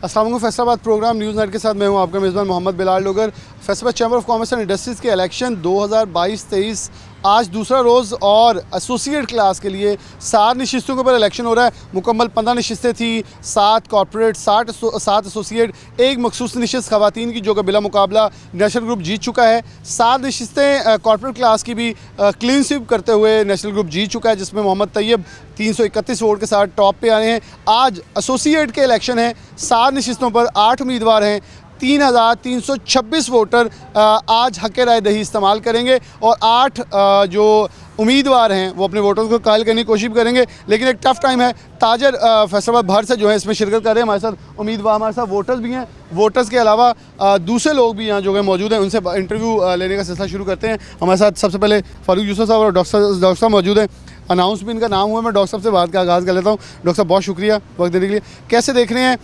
अस्सलाम वालेकुम। Faisalabad programme news night के साथ मैं हूं आपका मेज़बान Mohammad Bilal Dogar. Faisalabad chamber of commerce and industries के इलेक्शन 2022-23 आज दूसरा रोज़ और एसोसिएट क्लास के लिए 7 नशिस्तों के ऊपर इलेक्शन हो रहा है। मुकम्मल 15 नशिस्तें थी, 7 कॉर्पोरेट, 7 एसोसिएट, एक मखसूस नशिस्त ख़वातीन की जो कि बिला मुकाबला नेशनल ग्रुप जीत चुका है। 7 नशिस्तें कॉर्पोरेट क्लास की भी क्लीन स्वीप करते हुए नेशनल ग्रुप जीत चुका है, जिसमें मोहम्मद तैयब 331 वोट के साथ टॉप पे आए हैं। आज एसोसिएट के इलेक्शन है, 7 नशिस्तों पर 8 उम्मीदवार हैं। 3,326 वोटर आज हक़ राय दही इस्तेमाल करेंगे और 8 जो उम्मीदवार हैं वो अपने वोटर्स को कायल करने की कोशिश करेंगे। लेकिन एक टफ़ टाइम है। ताजर फैसलाबाद भर से जो है इसमें शिरकत कर रहे हैं। हमारे साथ उम्मीदवार, हमारे साथ वोटर्स भी हैं। वोटर्स के अलावा दूसरे लोग भी यहाँ जो है मौजूद हैं, उनसे इंटरव्यू लेने का सिलसिला शुरू करते हैं। हमारे साथ सबसे पहले फारूक यूसुफ साहब और डॉक्टर साहब मौजूद हैं। अनाउंस भी इनका नाम हुआ। मैं डॉक्टर साहब से बात का आगाज़ कर लेता हूँ। डॉक्टर साहब बहुत शुक्रिया वक्त देने के लिए। कैसे देख रहे हैं,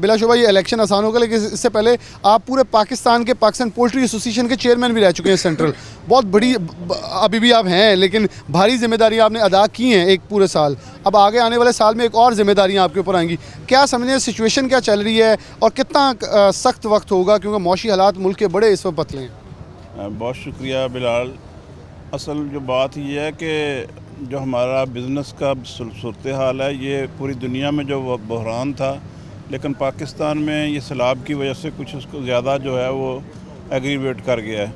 बिलाशुबा ये इलेक्शन आसान होगा, लेकिन इससे पहले आप पूरे पाकिस्तान के पाकिस्तान पोल्ट्री एसोसिएशन के चेयरमैन भी रह चुके हैं सेंट्रल। बहुत बड़ी अभी भी आप हैं, लेकिन भारी जिम्मेदारी आपने अदा की हैं एक पूरे साल। अब आगे आने वाले साल में एक और जिम्मेदारियाँ आपके ऊपर आएंगी। क्या समझें, सिचुएशन क्या चल रही है और कितना सख्त वक्त होगा, क्योंकि मौशी हालात मुल्क के बड़े इस वक्त पतले हैं? बहुत शुक्रिया बिलाल। असल जो बात ये है कि जो हमारा बिज़नेस का सूरत हाल है, ये पूरी दुनिया में जो बहरान था, लेकिन पाकिस्तान में ये सैलाब की वजह से कुछ उसको ज़्यादा जो है वो एग्रीवेट कर गया है।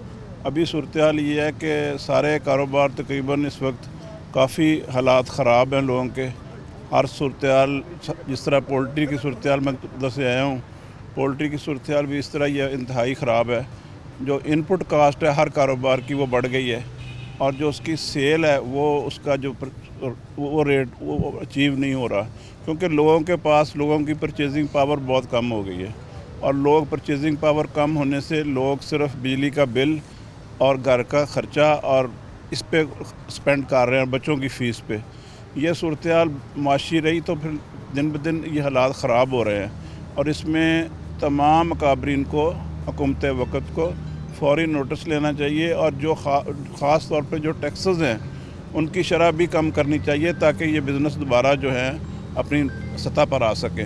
अभी सूरत हाल ये है कि सारे कारोबार तकरीबन इस वक्त काफ़ी हालात ख़राब हैं लोगों के। हर सूरत हाल, जिस तरह पोल्ट्री की सूरत हाल मैं उधर से आया हूँ, पोल्ट्री की सूरत हाल भी इस तरह ये इंतहाई ख़राब है। जो इनपुट कास्ट है हर कारोबार की वो बढ़ गई है, और जो उसकी सेल है वो उसका जो वो रेट वो अचीव नहीं हो रहा, क्योंकि लोगों के पास लोगों की परचेजिंग पावर बहुत कम हो गई है। और लोग परचेजिंग पावर कम होने से लोग सिर्फ बिजली का बिल और घर का ख़र्चा और इस पे स्पेंड कर रहे हैं, बच्चों की फ़ीस पे। ये सूरत हाल माशी रही तो फिर दिन ब दिन ये हालात ख़राब हो रहे हैं। और इसमें तमाम अकाबरीन को, हुकूमत वक़्त को फ़ौरी नोटिस लेना चाहिए, और जो ख़ास तौर पे जो टैक्सेस हैं उनकी शरह भी कम करनी चाहिए, ताकि ये बिज़नेस दोबारा जो है अपनी सतह पर आ सके।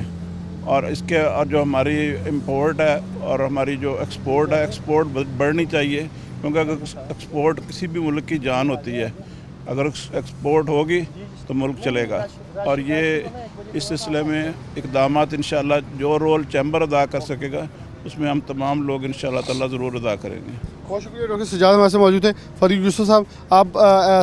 और इसके और जो हमारी इंपोर्ट है और हमारी जो एक्सपोर्ट है, एक्सपोर्ट बढ़नी चाहिए, क्योंकि अगर एक्सपोर्ट किसी भी मुल्क की जान होती है। अगर एक्सपोर्ट होगी तो मुल्क चलेगा। और ये इस सिलसिले में इक़दामात इंशाअल्लाह जो रोल चैम्बर अदा कर सकेगा उसमें हम तमाम लोग इंशाअल्लाह ताला ज़रूर अदा करेंगे। बहुत शुक्रिया। डॉक्टर सजाद हमारे से मौजूद हैं। फारूक यूसुफ साहब, आप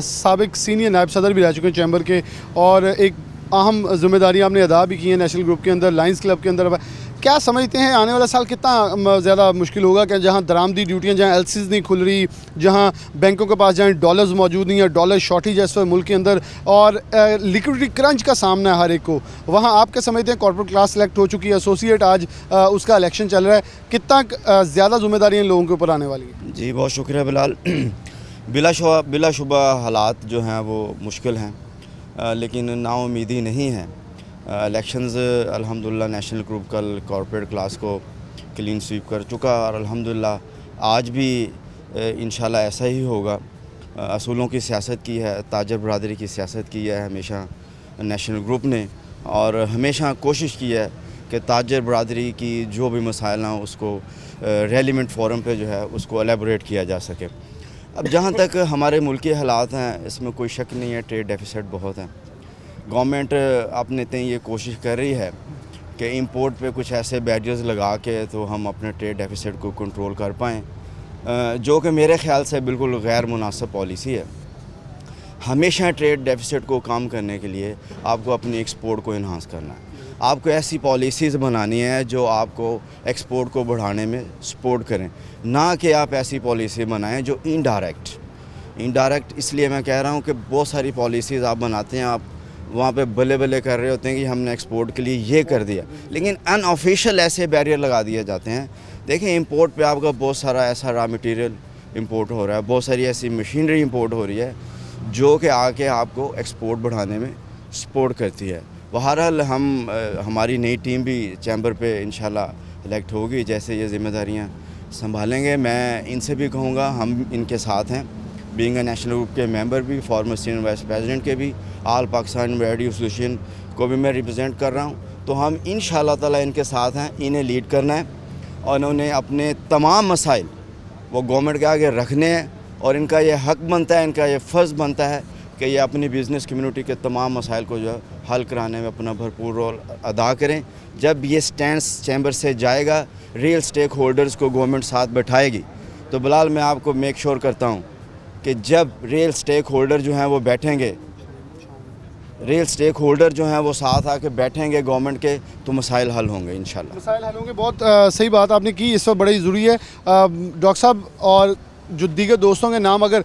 साबिक सीनियर नायब सदर भी रह चुके हैं चैम्बर के, और एक अहम जिम्मेदारी आपने अदा भी की है नेशनल ग्रुप के अंदर, लायंस क्लब के अंदर। क्या समझते हैं आने वाला साल कितना ज़्यादा मुश्किल होगा? कि जहाँ दरामदी ड्यूटियाँ, जहाँ एलसीज नहीं खुल रही, जहाँ बैंकों के पास जहाँ डॉलर्स मौजूद नहीं है, डॉलर शॉर्टेज है इस वक्त मुल्क के अंदर, और लिक्विडिटी क्रंच का सामना है हर एक को, वहाँ आप क्या समझते हैं? कॉर्पोरेट क्लास सेलेक्ट हो चुकी है, एसोसिएट आज उसका इलेक्शन चल रहा है, कितना ज़्यादा जिम्मेदारियाँ इन लोगों के ऊपर आने वाली है? जी बहुत शुक्रिया बिलाल। बिलाशुबा हालात जो हैं वो मुश्किल हैं, लेकिन नाउम्मीदी नहीं है। इलेक्शंस अल्हम्दुलिल्लाह नेशनल ग्रुप कल कॉर्पोरेट क्लास को क्लीन स्वीप कर चुका, और अल्हम्दुलिल्लाह आज भी इंशाल्लाह ऐसा ही होगा। असूलों की सियासत की है, ताजर बरदरी की सियासत की है हमेशा नेशनल ग्रुप ने, और हमेशा कोशिश की है कि ताजर बरदरी की जो भी मसाइल हैं उसको रेलिवेंट फोरम पे जो है उसको एलेबोरेट किया जा सके। अब जहाँ तक हमारे मुल्क के हालात हैं, इसमें कोई शक नहीं है, ट्रेड डेफिसिट बहुत है। गवर्नमेंट अपने तय ये कोशिश कर रही है कि इंपोर्ट पे कुछ ऐसे बैरियर्स लगा के तो हम अपने ट्रेड डेफिसिट को कंट्रोल कर पाएँ, जो कि मेरे ख़्याल से बिल्कुल गैर मुनासिब पॉलिसी है। हमेशा ट्रेड डेफिसिट को कम करने के लिए आपको अपनी एक्सपोर्ट को इन्हांस करना है। आपको ऐसी पॉलिसीज़ बनानी है जो आपको एक्सपोर्ट को बढ़ाने में सपोर्ट करें, ना कि आप ऐसी पॉलिसी बनाएं जो इनडायरेक्ट इसलिए मैं कह रहा हूं कि बहुत सारी पॉलिसीज़ आप बनाते हैं, आप वहाँ पे बल्ले बल्ले कर रहे होते हैं कि हमने एक्सपोर्ट के लिए ये कर दिया, लेकिन अनऑफिशियल ऐसे बैरियर लगा दिए जाते हैं। देखिए इंपोर्ट पे आपका बहुत सारा ऐसा रॉ मटेरियल इंपोर्ट हो रहा है, बहुत सारी ऐसी मशीनरी इंपोर्ट हो रही है जो कि आके आपको एक्सपोर्ट बढ़ाने में सपोर्ट करती है। बहरहाल हमारी नई टीम भी चैम्बर पे इंशाल्लाह इलेक्ट होगी, जैसे ये ज़िम्मेदारियाँ संभालेंगे। मैं इनसे भी कहूँगा, हम इनके साथ हैं, बीइंग ए नेशनल ग्रुप के मेंबर भी, फॉर्मर सीनियर वाइस प्रेसिडेंट के भी, ऑल पाकिस्तान रेडियो एसोसिएशन को भी मैं रिप्रेजेंट कर रहा हूँ। तो हम इंशाअल्लाह ताला इनके साथ हैं, इन्हें लीड करना है और इन्होंने अपने तमाम मसाइल वो गवर्नमेंट के आगे रखने हैं और इनका ये हक बनता है, इनका ये फ़र्ज़ बनता है कि ये अपनी बिज़नेस कम्युनिटी के तमाम मसाइल को जो है हल कराने में अपना भरपूर रोल अदा करें। जब ये स्टैंड चैम्बर से जाएगा, रियल स्टेक होल्डर्स को गवर्नमेंट साथ बैठाएगी, तो बिलाल मैं आपको मेक श्योर करता हूँ कि जब रियल स्टेक होल्डर जो हैं वो बैठेंगे, रियल स्टेक होल्डर जो हैं वो साथ आके बैठेंगे गवर्नमेंट के, तो मसाइल हल होंगे इंशाल्लाह। मसाइल हल होंगे। बहुत सही बात आपने की, इस वक्त बड़ी ज़रूरी है। डॉक्टर साहब और जो दीगर दोस्तों के नाम अगर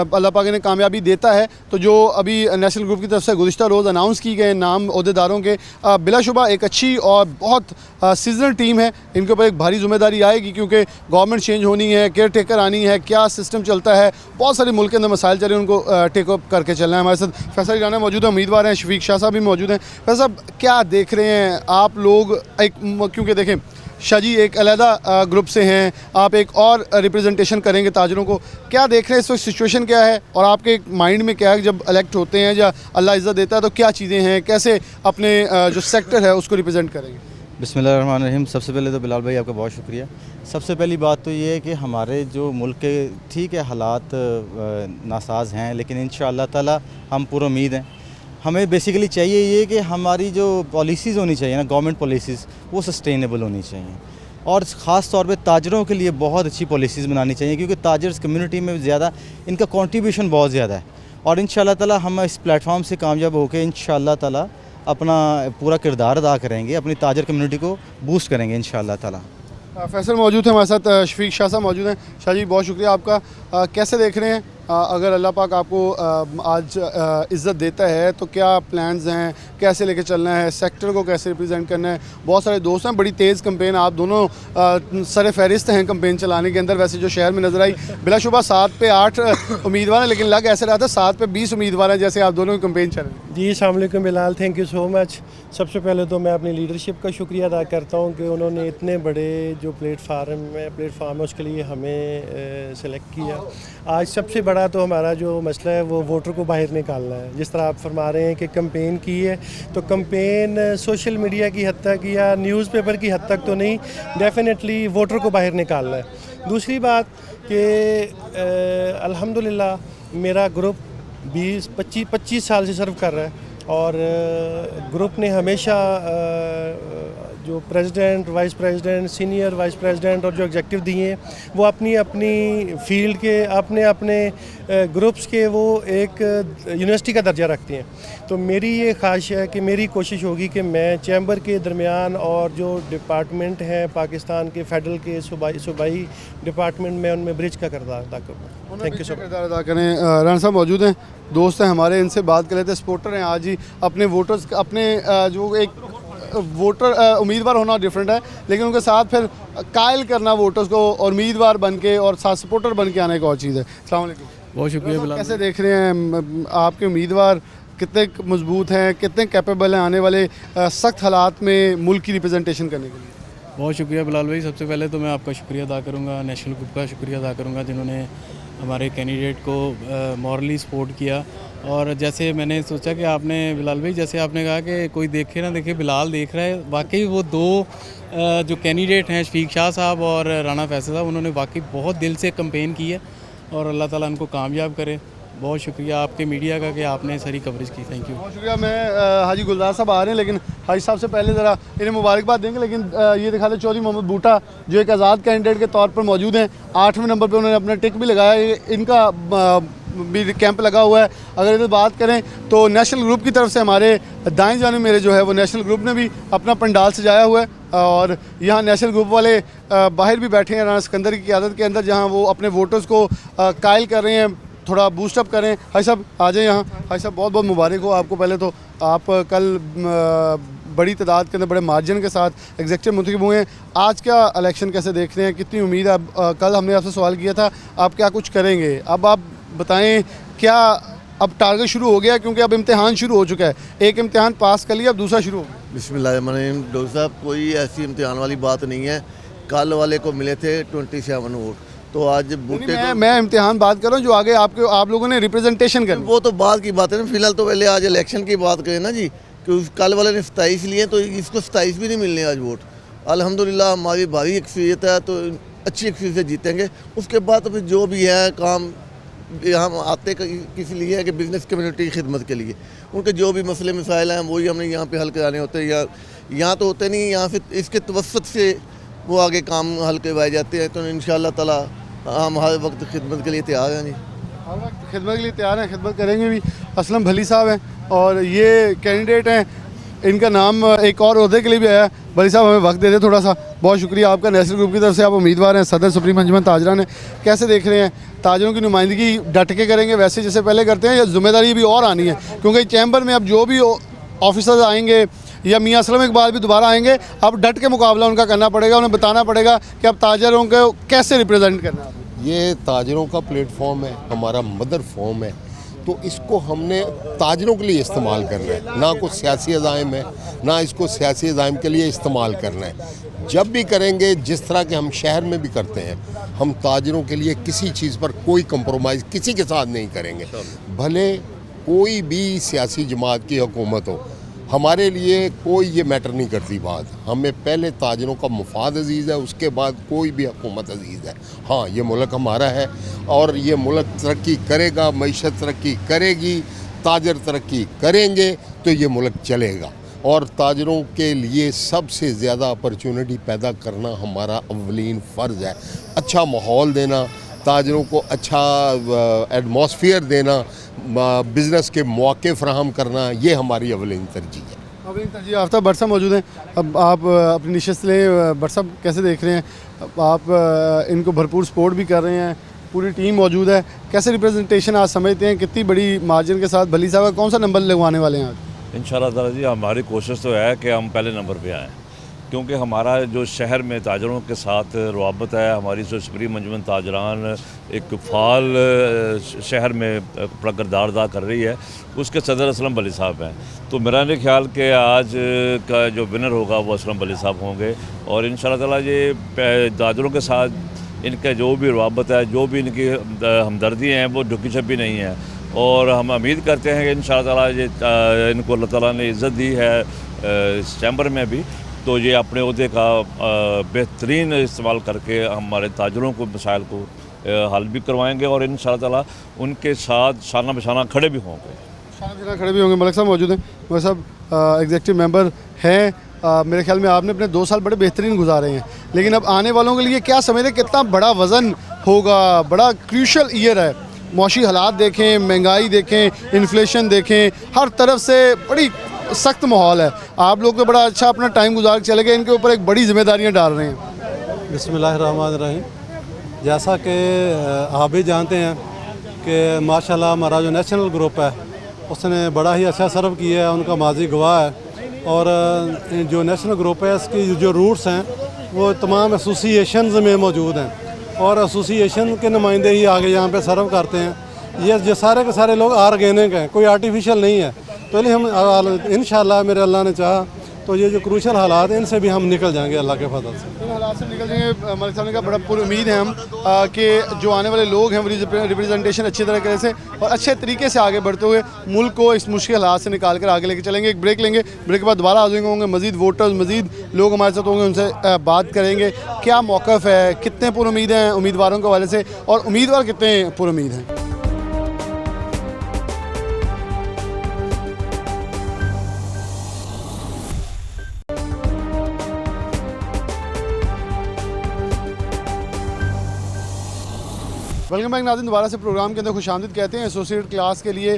अल्लाह पाक ने कामयाबी देता है, तो जो अभी नेशनल ग्रुप की तरफ से गुज़िश्ता रोज़ अनाउंस की गए नाम अहदेदारों के, बिलाशुबा एक अच्छी और बहुत सीजनल टीम है। इनके ऊपर एक भारी जिम्मेदारी आएगी क्योंकि गवर्नमेंट चेंज होनी है, केयर टेकर आनी है, क्या सिस्टम चलता है, बहुत सारे मुल्क के अंदर मसाइल चल रहे हैं, उनको टेक अप करके चलना है। हमारे साथ फैसल राना मौजूद है, उम्मीदवार हैं, शफीक शाह साहब भी मौजूद हैं। फैसल साहब, क्या देख रहे हैं आप लोग? क्योंकि देखें, शाह जी एक अलहदा ग्रुप से हैं, आप एक और रिप्रेजेंटेशन करेंगे ताजरों को, क्या देख रहे हैं इस वक्त सिचुएशन क्या है और आपके माइंड में क्या है जब इलेक्ट होते हैं या अल्लाह इज़्ज़त देता है तो क्या चीज़ें हैं, कैसे अपने जो सेक्टर है उसको रिप्रेजेंट करेंगे? बिस्मिल्लाहिर्रहमानिर्रहीम। सबसे पहले तो बिलाल भाई आपका बहुत शुक्रिया। सबसे पहली बात तो ये है कि हमारे जो मुल्क के ठीक है हालात नासाज हैं, लेकिन इंशाअल्लाह ताला हम पूरी उम्मीद हैं। हमें बेसिकली चाहिए ये कि हमारी जो पॉलिसीज़ होनी चाहिए ना, गवर्नमेंट पॉलिसीज़, वो सस्टेनेबल होनी चाहिए और ख़ास तौर पे ताजरों के लिए बहुत अच्छी पॉलिसीज़ बनानी चाहिए क्योंकि ताजर्स कम्युनिटी में ज़्यादा इनका कंट्रीब्यूशन बहुत ज़्यादा है और इंशाअल्लाह ताला हम इस प्लेटफॉर्म से कामयाब होकर इंशाअल्लाह ताला अपना पूरा किरदार अदा करेंगे, अपनी ताजर कम्युनिटी को बूस्ट करेंगे इंशाअल्लाह ताला। फैसल मौजूद है हमारे साथ, शफीक शाह साहब मौजूद हैं। शाह जी बहुत शुक्रिया आपका। कैसे देख रहे हैं, अगर अल्लाह पाक आपको आज इज़्ज़त देता है तो क्या प्लान्स हैं, कैसे लेके चलना है, सेक्टर को कैसे रिप्रेजेंट करना है? बहुत सारे दोस्त हैं, बड़ी तेज़ कंपेन, आप दोनों सर फहरिस्त हैं कंपेन चलाने के अंदर। वैसे जो शहर में नज़र आई, बिलाशुबा 7 पे 8 उम्मीदवार हैं, लेकिन लग ऐसे रहा था 7 पे 20 उम्मीदवार हैं, जैसे आप दोनों की कंपेन चल रही है। जी अस्सलाम वालेकुम Bilal, thank you so much. सबसे पहले तो मैं अपनी लीडरशिप का शुक्रिया अदा करता हूँ कि उन्होंने इतने बड़े जो प्लेटफार्म है उसके लिए हमें सेलेक्ट किया। आज सबसे बड़ा तो हमारा जो मसला है वो वोटर को बाहर निकालना है। जिस तरह आप फरमा रहे हैं कि कैंपेन की है, तो कैंपेन सोशल मीडिया की हद तक या न्यूज़पेपर की हद तक तो नहीं, डेफिनेटली वोटर को बाहर निकालना है। दूसरी बात कि अल्हम्दुलिल्लाह मेरा ग्रुप 20-25 साल से सर्व कर रहा है और ग्रुप ने हमेशा जो president, vice president, senior vice president और जो एग्जेक्टिव दिए हैं वो अपनी अपनी फील्ड के अपने ग्रुप्स के वो एक यूनिवर्सिटी का दर्जा रखते हैं। तो मेरी ये ख्वाहिश है कि मेरी कोशिश होगी कि मैं चैम्बर के दरमियान और जो डिपार्टमेंट हैं पाकिस्तान के फेडरल के सूबाई डिपार्टमेंट में, उनमें ब्रिज का किरदार अदा करूँ। Thank you so much. किरदार अदा करें। राना साहब मौजूद हैं, दोस्त हैं हमारे, इनसे बात कर लेते हैं। सपोर्टर हैं आज ही अपने वोटर्स, अपने जो एक वोटर उम्मीदवार होना डिफरेंट है, लेकिन उनके साथ फिर कायल करना वोटर्स को और उम्मीदवार बन के और साथ सपोर्टर बन के आने एक और चीज़ है। अस्सलाम वालेकुम। बहुत शुक्रिया बिलाल। कैसे देख रहे हैं आपके उम्मीदवार, कितने मजबूत हैं, कितने कैपेबल हैं आने वाले सख्त हालात में मुल्क की रिप्रेजेंटेशन करने के लिए? बहुत शुक्रिया बिलाल भाई। सबसे पहले तो मैं आपका शुक्रिया अदा करूँगा, नेशनल ग्रुप का शुक्रिया अदा करूँगा जिन्होंने हमारे कैंडिडेट को मॉरली सपोर्ट किया। और जैसे मैंने सोचा कि आपने बिलाल भाई, जैसे आपने कहा कि कोई देखे ना देखे बिलाल देख रहा है, वाकई वो दो जो कैंडिडेट हैं शफीक शाह साहब और राना फैसल साहब, उन्होंने वाकई बहुत दिल से कंपेन की है और अल्लाह ताला उनको कामयाब करे। बहुत शुक्रिया आपके मीडिया का कि आपने सारी कवरेज की। Thank you. बहुत शुक्रिया। मैं हाजी गुलजार साहब आ रहे हैं, लेकिन हाजी साहब से पहले ज़रा इन्हें मुबारकबाद देंगे, लेकिन ये दिखा दें चौधरी मोहम्मद बूटा जो एक आज़ाद कैंडिडेट के तौर पर मौजूद हैं। 8वें नंबर पर उन्होंने अपना टिक भी लगाया, इनका भी कैंप लगा हुआ है। अगर इधर बात करें तो नेशनल ग्रुप की तरफ से हमारे दाएं जाने मेरे जो है वो नेशनल ग्रुप ने भी अपना पंडाल सजाया हुआ है और यहाँ नेशनल ग्रुप वाले बाहर भी बैठे हैं राना सिकंदर की क़यादत के अंदर, जहाँ वो अपने वोटर्स को कायल कर रहे हैं, थोड़ा बूस्टअप करें। हाई साहब आ जाए यहाँ। हाई साहब बहुत बहुत मुबारक हो आपको। पहले तो आप कल बड़ी तादाद के अंदर बड़े मार्जिन के साथ एग्जेक्टिव मुंतखब हुए हैं। आज क्या इलेक्शन कैसे देख रहे हैं, कितनी उम्मीद है? कल हमने आपसे सवाल किया था आप क्या कुछ करेंगे, अब आप बताएं क्या अब टारगेट शुरू हो गया, क्योंकि अब इम्तिहान शुरू हो चुका है। एक इम्तिहान पास कर लिया, अब दूसरा शुरू हो गया। बिस्मिल्लाहिर्रहमानिर्रहीम। डॉक्टर साहब, कोई ऐसी इम्तिहान वाली बात नहीं है। कल वाले को मिले थे 27 वोट, तो आज बूटे को मैं इम्तिहान बात कर रहा हूँ जो आगे आप लोगों ने रिप्रेजेंटेशन करनी। वो तो बात की बात है ना, फिलहाल तो पहले आज इलेक्शन की बात करें ना जी। कि कल वाले ने 27 लिए तो इसको 27 भी नहीं मिलने आज वोट। अल्हम्दुलिल्लाह हमारी भारी अक्सरियत है तो अच्छी अक्सरियत से जीतेंगे। उसके बाद तो फिर जो भी है काम हम आते किस लिए है कि बिज़नेस कम्युनिटी की खिदमत के लिए, उनके जो भी मसले मसाइल हैं वही हमने यहाँ पे हल कराने होते हैं। यहाँ तो होते नहीं, यहाँ फिर इसके तवसत से वो आगे काम हल करवाए जाते हैं। तो इंशाअल्लाह ताला हम हर वक्त खिदमत के लिए तैयार हैं। जी हर वक्त खिदमत के लिए तैयार हैं, खिदमत करेंगे भी। असलम भली साहब हैं और ये कैंडिडेट हैं, इनका नाम एक और ओहदे के लिए भी आया है। भली साहब हमें वक्त दे दे थोड़ा सा। बहुत शुक्रिया आपका, नेशनल ग्रुप की तरफ से आप उम्मीदवार हैं, सदर सुप्रीम अंजुमन ताजरान है। कैसे देख रहे हैं, ताजरों की नुमाइंदगी डट के करेंगे वैसे जैसे पहले करते हैं, या जिम्मेदारी भी और आनी है? क्योंकि चैम्बर में अब जो भी ऑफिसर्स आएंगे या मियाँ असलम इकबाल भी दोबारा आएंगे, अब डट के मुकाबला उनका करना पड़ेगा, उन्हें बताना पड़ेगा कि अब ताजरों को कैसे रिप्रेजेंट करना है। ये ताजरों का प्लेटफॉर्म है, हमारा मदर फॉर्म है, तो इसको हमने ताजरों के लिए इस्तेमाल करना है, ना कुछ सियासी अज़ाइम है, ना इसको सियासी अज़ाइम के लिए इस्तेमाल करना है। जब भी करेंगे, जिस तरह के हम शहर में भी करते हैं, हम ताजरों के लिए किसी चीज़ पर कोई कंप्रोमाइज़ किसी के साथ नहीं करेंगे। भले कोई भी सियासी जमात की हुकूमत हो, हमारे लिए कोई ये मैटर नहीं करती बात। हमें पहले ताजरों का मुफाद अजीज़ है, उसके बाद कोई भी हुकूमत अजीज़ है। हाँ, ये मुल्क हमारा है और ये मुल्क तरक्की करेगा, मईशत तरक्की करेगी, ताजर तरक्की करेंगे तो ये मुल्क चलेगा। और ताजरों के लिए सबसे ज़्यादा अपॉर्चुनिटी पैदा करना हमारा अव्वलीन फ़र्ज़ है। अच्छा माहौल देना, ताजरों को अच्छा एटमॉस्फेयर देना, बिज़नेस के मौके फ़राहम करना, ये हमारी अव्वलीन तरजीह है। अव्वलीन तरजीह। आफ्ताब भट्ट साहब मौजूद हैं, अब आप अपनी निशस्त लें। भट्ट साहब कैसे देख रहे हैं, अब आप इनको भरपूर सपोर्ट भी कर रहे हैं, पूरी टीम मौजूद है, कैसे रिप्रेजेंटेशन आज समझते हैं, कितनी बड़ी मार्जिन के साथ भली साहब का कौन सा नंबर लगवाने वाले हैं आज? इंशाअल्लाह ताला जी हमारी कोशिश तो है कि हम पहले नंबर पे आएँ, क्योंकि हमारा जो शहर में ताजरों के साथ रवाबत है, हमारी जो सुप्रीम अंजुमन ताजरान एक फ़ाल शहर में अपना किरदार अदा कर रही है, उसके सदर असलम भली साहब हैं। तो मेरा नहीं ख्याल कि आज का जो विनर होगा वो असलम भली साहब होंगे। और इंशाअल्लाह ताला ये ताजरों के साथ इनका जो भी रवाबत है, जो भी इनकी हमदर्दी हैं, वो ढुकी छपी नहीं है। और हम उम्मीद करते हैं कि इंशाअल्लाह ताला ये इनको अल्लाह ताला ने इज़्ज़त दी है इस चैम्बर में भी, तो ये अपने ओहदे का बेहतरीन इस्तेमाल करके हमारे ताजरों को मसाइल को हल भी करवाएंगे और इंशाअल्लाह ताला उनके साथ शाना बशाना खड़े भी होंगे। शाना बशाना खड़े भी होंगे। मलिक साहब मौजूद हैं, मलिक साहब एग्जीक्यूटिव मेंबर हैं। मेरे ख्याल में आपने अपने 2 साल बड़े बेहतरीन गुजारे हैं, लेकिन अब आने वालों के लिए क्या समझते हैं, कितना बड़ा वज़न होगा? बड़ा क्रूशल ईयर है, मौशी हालात देखें, महंगाई देखें, इन्फ्लेशन देखें, हर तरफ से बड़ी सख्त माहौल है। आप लोग तो बड़ा अच्छा अपना टाइम गुजार के चले गए, इनके ऊपर एक बड़ी जिम्मेदारियां डाल रहे हैं। बिस्मिल्लाहिर्रहमानिर्रहीम। जैसा कि आप भी जानते हैं कि माशाल्लाह हमारा जो नेशनल ग्रुप है उसने बड़ा ही अच्छा सर्व किया है, उनका माजी गवाह है। और जो नेशनल ग्रुप है इसकी जो रूट्स हैं वो तमाम एसोसिएशंस में मौजूद हैं और एसोसिएशन के नुमाइंदे ही आगे यहाँ पे सर्व करते हैं। ये जो सारे के सारे लोग ऑर्गेनिक हैं, कोई आर्टिफिशियल नहीं है। तो इसलिए हम इंशाअल्लाह मेरे अल्लाह ने चाहा तो ये जो क्रूशल हालात हैं इनसे भी हम निकल जाएंगे अल्लाह के फजल से। इन हालात से निकल जाएंगे। मलिक साहब ने कहा बड़ा पूरी उम्मीद है हम कि जो आने वाले लोग हैं वो रिप्रेजेंटेशन अच्छी तरह से और अच्छे तरीके से आगे बढ़ते हुए मुल्क को इस मुश्किल हालात से निकाल कर आगे लेके चलेंगे। एक ब्रेक लेंगे, ब्रेक के बाद दोबारा आ जाएंगे, होंगे मज़ीद वोटर्स, मज़ीद लोग हमारे साथ होंगे, उनसे बात करेंगे क्या मौक़िफ़ है, कितने पुरुमीद हैं उम्मीदवारों के हवाले से और उम्मीदवार कितने पुरुमीद हैं। वेलकम बैक नाज़रीन, दोबारा से प्रोग्राम के अंदर खुशामदीद कहते हैं। एसोसिएट क्लास के लिए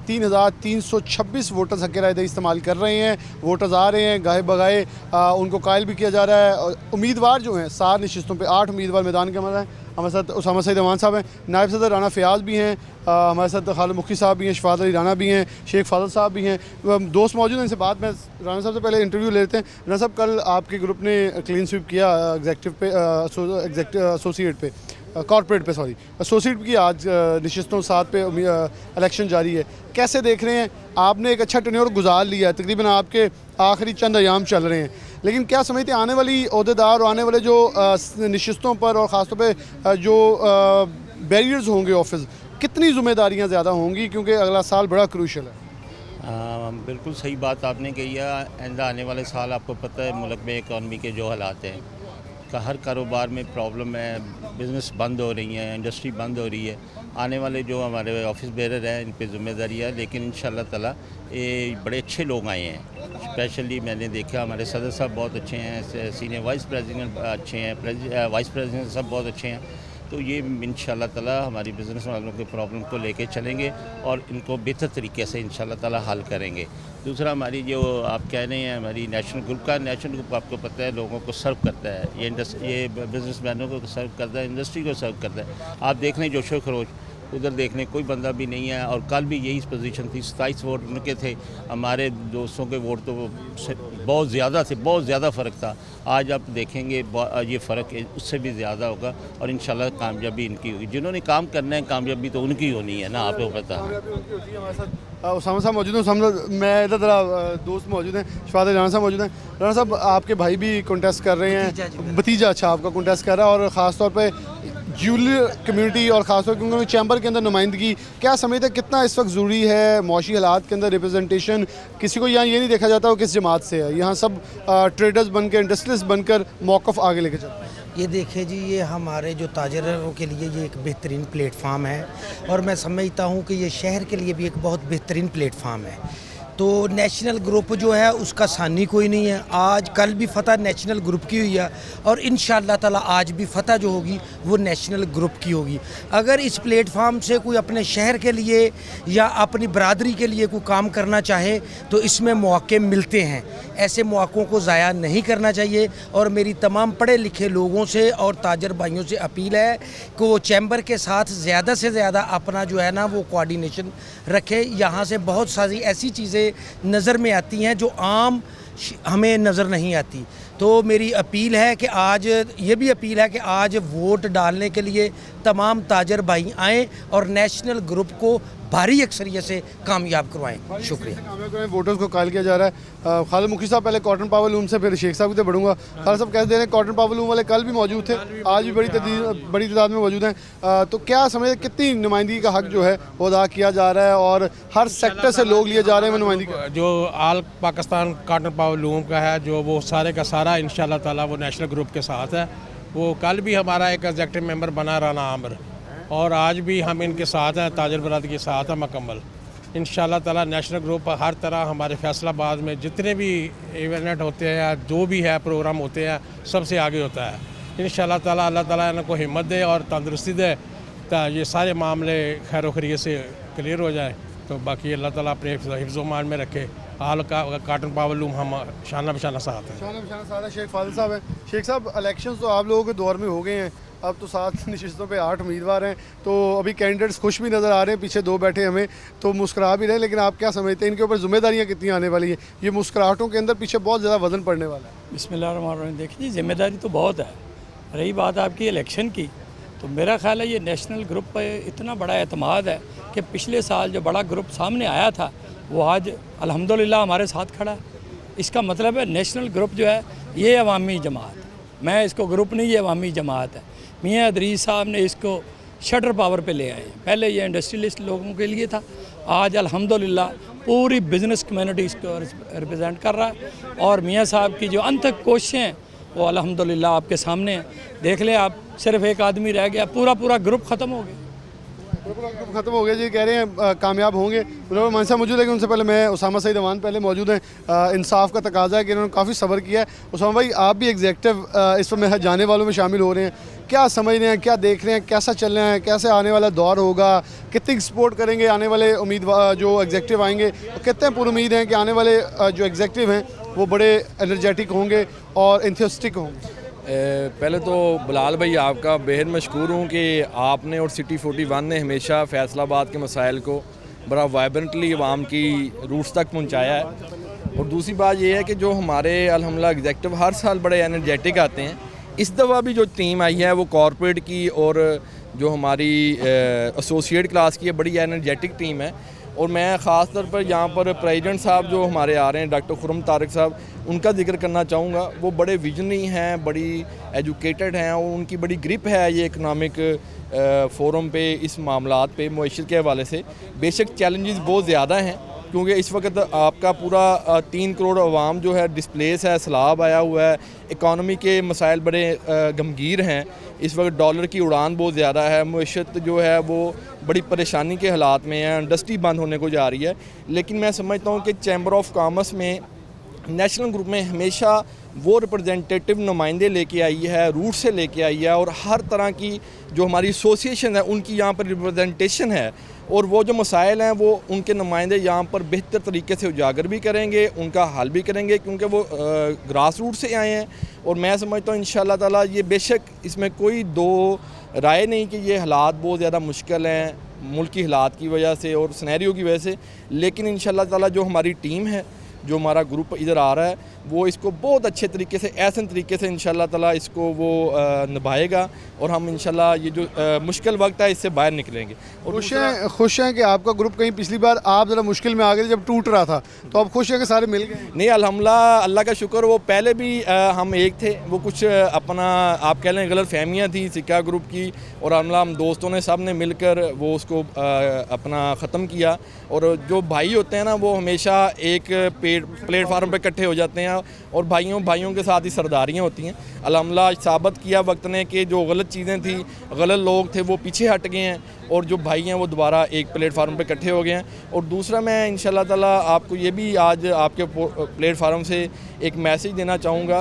3,326 वोटर्स हक़ राय इस्तेमाल कर रहे हैं। वोटर्स आ रहे हैं गाहे बगाए, उनको कायल भी किया जा रहा है। और उम्मीदवार जो हैं 7 नशिस्तों पे 8 उम्मीदवार मैदान के अंदर हैं। हमारे साथ उसामा सईद अमान साहब हैं, नायब सदर राना फ़याज़ भी हैं, हमारे साथ खालिद मुख्ती साहब भी हैं, शफात अली राना भी हैं, शेख फाजल साहब भी हैं, दोस्त मौजूद हैं। इनसे बात में राना साहब से पहले इंटरव्यू ले लेते हैं। राना साहब, कल आपके ग्रुप ने क्लीन स्वीप किया एग्जेक्टिव पे, एसोसिएट पे, कॉर्पोरेट पे, सॉरी एसोसिएट की आज नशिस्तों 7 पे इलेक्शन जारी है। कैसे देख रहे हैं? आपने एक अच्छा टेन्योर गुजार लिया है, तकरीबन आपके आखिरी चंद अयाम चल रहे हैं, लेकिन क्या समझते हैं आने वाली ओहदेदार और आने वाले जो नशिस्तों पर और ख़ासतौर पे जो बैरियर्स होंगे ऑफिस, कितनी ज़िम्मेदारियाँ ज़्यादा होंगी, क्योंकि अगला साल बड़ा क्रूशल है? बिल्कुल सही बात आपने कही है। आइंदा आने वाले साल आपको पता है मुल्क में इकॉनमी के जो हालात हैं, का हर कारोबार में प्रॉब्लम है, बिज़नेस बंद हो रही हैं, इंडस्ट्री बंद हो रही है। आने वाले जो हमारे ऑफिस बेरर हैं इन पे ज़िम्मेदारी है, लेकिन इंशाल्लाह ताला ये बड़े अच्छे लोग आए हैं। स्पेशली मैंने देखा हमारे सदर साहब बहुत अच्छे हैं, सीनियर वाइस प्रेसिडेंट अच्छे हैं, वाइस प्रेसिडेंट सब बहुत अच्छे हैं। तो ये इंशाल्लाह ताला हमारी बिज़नेस वालों के प्रॉब्लम को लेके चलेंगे और इनको बेहतर तरीके से इंशाल्लाह ताला हल करेंगे। दूसरा हमारी जो आप कह रहे हैं हमारी नेशनल ग्रुप आपको पता है लोगों को सर्व करता है, ये बिजनेसमैनों को सर्व करता है, इंडस्ट्री को सर्व करता है। आप देख लें जोशो खरोश, उधर देखने कोई बंदा भी नहीं है। और कल भी यही पोजीशन थी, 27 वोट उनके थे, हमारे दोस्तों के वोट तो बहुत ज़्यादा थे, बहुत ज़्यादा फ़र्क था। आज आप देखेंगे ये फ़र्क उससे भी ज़्यादा होगा और इंशाल्लाह कामयाबी इनकी होगी। जिन्होंने काम करना है कामयाबी तो उनकी होनी है ना, आपको पता है। उसामा साहब मौजूद हैं, मैं इधर ज़रा दोस्त मौजूद हैं, शफात राना साहब मौजूद हैं। राना साहब आपके भाई भी कॉन्टेस्ट कर रहे हैं, भतीजा अच्छा आपका कॉन्टेस्ट कर रहा है, और ख़ास तौर पे ज्यूलर कम्युनिटी और ख़ासतौर पर क्योंकि चैम्बर के अंदर नुमाइंदगी क्या समझते हैं कितना इस वक्त ज़रूरी है? मौशी हालात के अंदर रिप्रेजेंटेशन, किसी को यहाँ ये नहीं देखा जाता वो किस जमात से है, यहाँ सब ट्रेडर्स बनकर इंडस्ट्रियलिस्ट बनकर मौक़िफ़ आगे लेके चलते हैं। ये देखिए जी, ये हमारे जो ताजरों के लिए ये एक बेहतरीन प्लेटफार्म है और मैं समझता हूँ कि ये शहर के लिए भी एक बहुत बेहतरीन प्लेटफार्म है। तो नेशनल ग्रुप जो है उसका सानी कोई नहीं है। आज कल भी फतह नेशनल ग्रुप की हुई है और इंशाअल्लाह ताला आज भी फतह जो होगी वो नेशनल ग्रुप की होगी। अगर इस प्लेटफार्म से कोई अपने शहर के लिए या अपनी बरादरी के लिए कोई काम करना चाहे तो इसमें मौके मिलते हैं, ऐसे मौक़ों को ज़ाया नहीं करना चाहिए। और मेरी तमाम पढ़े लिखे लोगों से और ताजर भाइयों से अपील है कि वो चैम्बर के साथ ज़्यादा से ज़्यादा अपना जो है ना वो कोऑर्डिनेशन रखे। यहाँ से बहुत सारी ऐसी चीज़ें नज़र में आती हैं जो आम हमें नज़र नहीं आती। तो मेरी अपील है कि आज ये भी अपील है कि आज वोट डालने के लिए तमाम ताजर भाई आएँ और नेशनल ग्रुप को भारी अक्सरियत से कामयाब करवाएं। शुक्रिया। कामयाब करवाएं, वोटर्स को कॉल किया जा रहा है। खालिद मुखी साहब पहले कॉटन पावर लूम से, फिर शेख साहब की तरफ बढ़ूंगा। खालिद साहब कैसे दे रहे हैं? कॉटन पावर लूम वाले कल भी मौजूद थे, आज भी बड़ी तादाद में मौजूद हैं। तो क्या समझते कितनी नुमाइंदगी का हक जो है वो अदा किया जा रहा है और हर सेक्टर से लोग लिए जा रहे हैं नुमाइंदगी? जो आल पाकिस्तान कॉटन पावर लूम का है जो वो सारे का सारा इंशाल्लाह ताला वो नेशनल ग्रुप के साथ है। वो कल भी हमारा एक एग्जेक्टिव मेंबर बना राना आमिर और आज भी हम इनके साथ हैं, ताजर बरादरी के साथ है मुकम्मल। इंशाल्लाह ताला नेशनल ग्रुप हर तरह हमारे फैसलाबाद में जितने भी इवेंट होते हैं या जो भी है प्रोग्राम होते हैं सबसे आगे होता है। इंशाल्लाह ताला अल्लाह ताला इनको हिम्मत दे और तंदुरुस्ती दे ताकि ये सारे मामले खैर खैरियत से क्लियर हो जाए। तो बाकी अल्लाह ताला अपने हिफ्ज़-ओ-मान में रखे। हाल का कॉटन पावर लूम हम शाना बशाना साथ हैं। शाना बशाना साथ है। शेख फादिल साहब हैं। शेख साहब, इलेक्शंस तो आप लोगों के दौर में हो गए हैं, अब तो 7 नशिस्तों पे 8 उम्मीदवार हैं, तो अभी कैंडिडेट्स खुश भी नज़र आ रहे हैं, पीछे 2 बैठे हमें तो मुस्कुरा भी रहे हैं, लेकिन आप क्या समझते हैं इनके ऊपर जिम्मेदारियाँ कितनी आने वाली है? ये मुस्कुराहटों के अंदर पीछे बहुत ज़्यादा वजन पड़ने वाला है। बिस्मिल्लाहिर्रहमानिर्रहीम। देखिए जिम्मेदारी तो बहुत है। रही बात आपकी इलेक्शन की, तो मेरा ख्याल है ये नेशनल ग्रुप पर इतना बड़ा एतमाद है कि पिछले साल जो बड़ा ग्रुप सामने आया था वो आज अल्हम्दुलिल्लाह हमारे साथ खड़ा है। इसका मतलब है नेशनल ग्रुप जो है ये अवामी जमात है, मैं इसको ग्रुप नहीं, ये अवामी जमात है। मियाँ अदरीस साहब ने इसको शटर पावर पे ले आए हैं। पहले ये इंडस्ट्रियलिस्ट लोगों के लिए था, आज अल्हम्दुलिल्लाह पूरी बिज़नेस कम्युनिटी इसको रिप्रेजेंट कर रहा है। और मियाँ साहब की जो अनथक कोशिशें हैं वो अल्हम्दुलिल्लाह आपके सामने हैं। देख लें आप, सिर्फ एक आदमी रह गया, पूरा ग्रुप ख़त्म हो गया। खत्म हो गया जी, कह रहे हैं कामयाब होंगे। मुनव्वर मान साहब मौजूद है कि उनसे पहले मैं उसामा सईद अमान पहले मौजूद हैं। इंसाफ का तकाजा है कि इन्होंने काफ़ी सब्र किया है। उसामा भाई, आप भी एग्जेक्टिव इस पर जाने वालों में शामिल हो रहे हैं, क्या समझ रहे हैं, क्या देख रहे हैं, कैसा चल रहा है, कैसे आने वाला दौर होगा, कितनी सपोर्ट करेंगे आने वाले उम्मीदवार जो एग्जेक्टिव आएंगे, कितने पूरी उम्मीद हैं कि आने वाले जो एग्जेक्टिव हैं वो बड़े एनर्जेटिक होंगे और एंथुसियास्टिक होंगे? पहले तो बिलाल भाई आपका बेहद मशकूर हूँ कि आपने और सिटी 41 ने हमेशा फैसलाबाद के मसाइल को बड़ा वाइब्रेंटली आवाम की रूट्स तक पहुँचाया है। और दूसरी बात यह है कि जो हमारे अल्हम्दुलिल्लाह एग्जेक्टिव हर साल बड़े एनर्जेटिक आते हैं। इस दफ़ा भी जो टीम आई है वो कॉरपोरेट की और जो हमारी एसोसिएट क्लास की है, बड़ी एनर्जेटिक टीम है। और मैं ख़ास तौर पर यहाँ पर प्रेसिडेंट साहब जो हमारे आ रहे हैं डॉक्टर खुर्रम तारिक साहब, उनका जिक्र करना चाहूँगा। वो बड़े विजनरी हैं, बड़ी एजुकेटेड हैं और उनकी बड़ी ग्रिप है ये इकनॉमिक फोरम पे, इस मामलात पे, मईशत के हवाले से। बेशक चैलेंजेस बहुत ज़्यादा हैं क्योंकि इस वक्त आपका पूरा 3 करोड़ अवाम जो है डिस्प्लेस है, सैलाब आया हुआ है, इकॉनमी के मसाइल बड़े गमगीर हैं। इस वक्त डॉलर की उड़ान बहुत ज़्यादा है, मईशत जो है वो बड़ी परेशानी के हालात में है, इंडस्ट्री बंद होने को जा रही है। लेकिन मैं समझता हूँ कि चैम्बर ऑफ कॉमर्स में नेशनल ग्रुप में हमेशा वो रिप्रेजेंटेटिव नुमाइंदे लेके आई है, रूट से लेके आई है, और हर तरह की जो हमारी एसोसिएशन है उनकी यहाँ पर रिप्रेजेंटेशन है, और वो जो मसाइल हैं वो उनके नुमाइंदे यहाँ पर बेहतर तरीके से उजागर भी करेंगे, उनका हल भी करेंगे, क्योंकि वो ग्रास रूट से आए हैं। और मैं समझता हूँ इंशाल्लाह ताला ये बेशक इसमें कोई दो राय नहीं कि ये हालात बहुत ज़्यादा मुश्किल हैं मुल्क की हालात की वजह से और सिनेरियो की वजह से, लेकिन इंशाल्लाह ताला जो हमारी टीम है, जो हमारा ग्रुप इधर आ रहा है, वो इसको बहुत अच्छे तरीके से, ऐसे तरीके से इंशाल्लाह ताला इसको वो निभाएगा, और हम इंशाल्लाह ये जो मुश्किल वक्त है इससे बाहर निकलेंगे। और खुश हैं कि आपका ग्रुप कहीं पिछली बार आप ज़रा मुश्किल में आ गए जब टूट रहा था, तो अब खुश है कि सारे मिल गए? नहीं, अल्हम्दुलिल्लाह, अल्लाह का शुक्र। वो पहले भी हम एक थे, वो कुछ अपना आप कह लें गलत फहमियाँ थी सिक्का ग्रुप की, और अल्हम्दुलिल्लाह हम दोस्तों ने सब ने मिलकर वो उसको अपना ख़त्म किया। और जो भाई होते हैं ना, वो हमेशा एक प्लेटफार्म पर इकट्ठे हो जाते हैं, और भाइयों के साथ ही सरदारियाँ होती हैं। अल्हम्दुलिल्लाह साबित किया वक्त ने कि जो गलत चीज़ें थी, गलत लोग थे, वो पीछे हट गए हैं, और जो भाई हैं वो दोबारा एक प्लेटफार्म पे इकट्ठे हो गए हैं। और दूसरा, मैं इंशाल्लाह ताला आपको ये भी आज आपके प्लेटफार्म से एक मैसेज देना चाहूँगा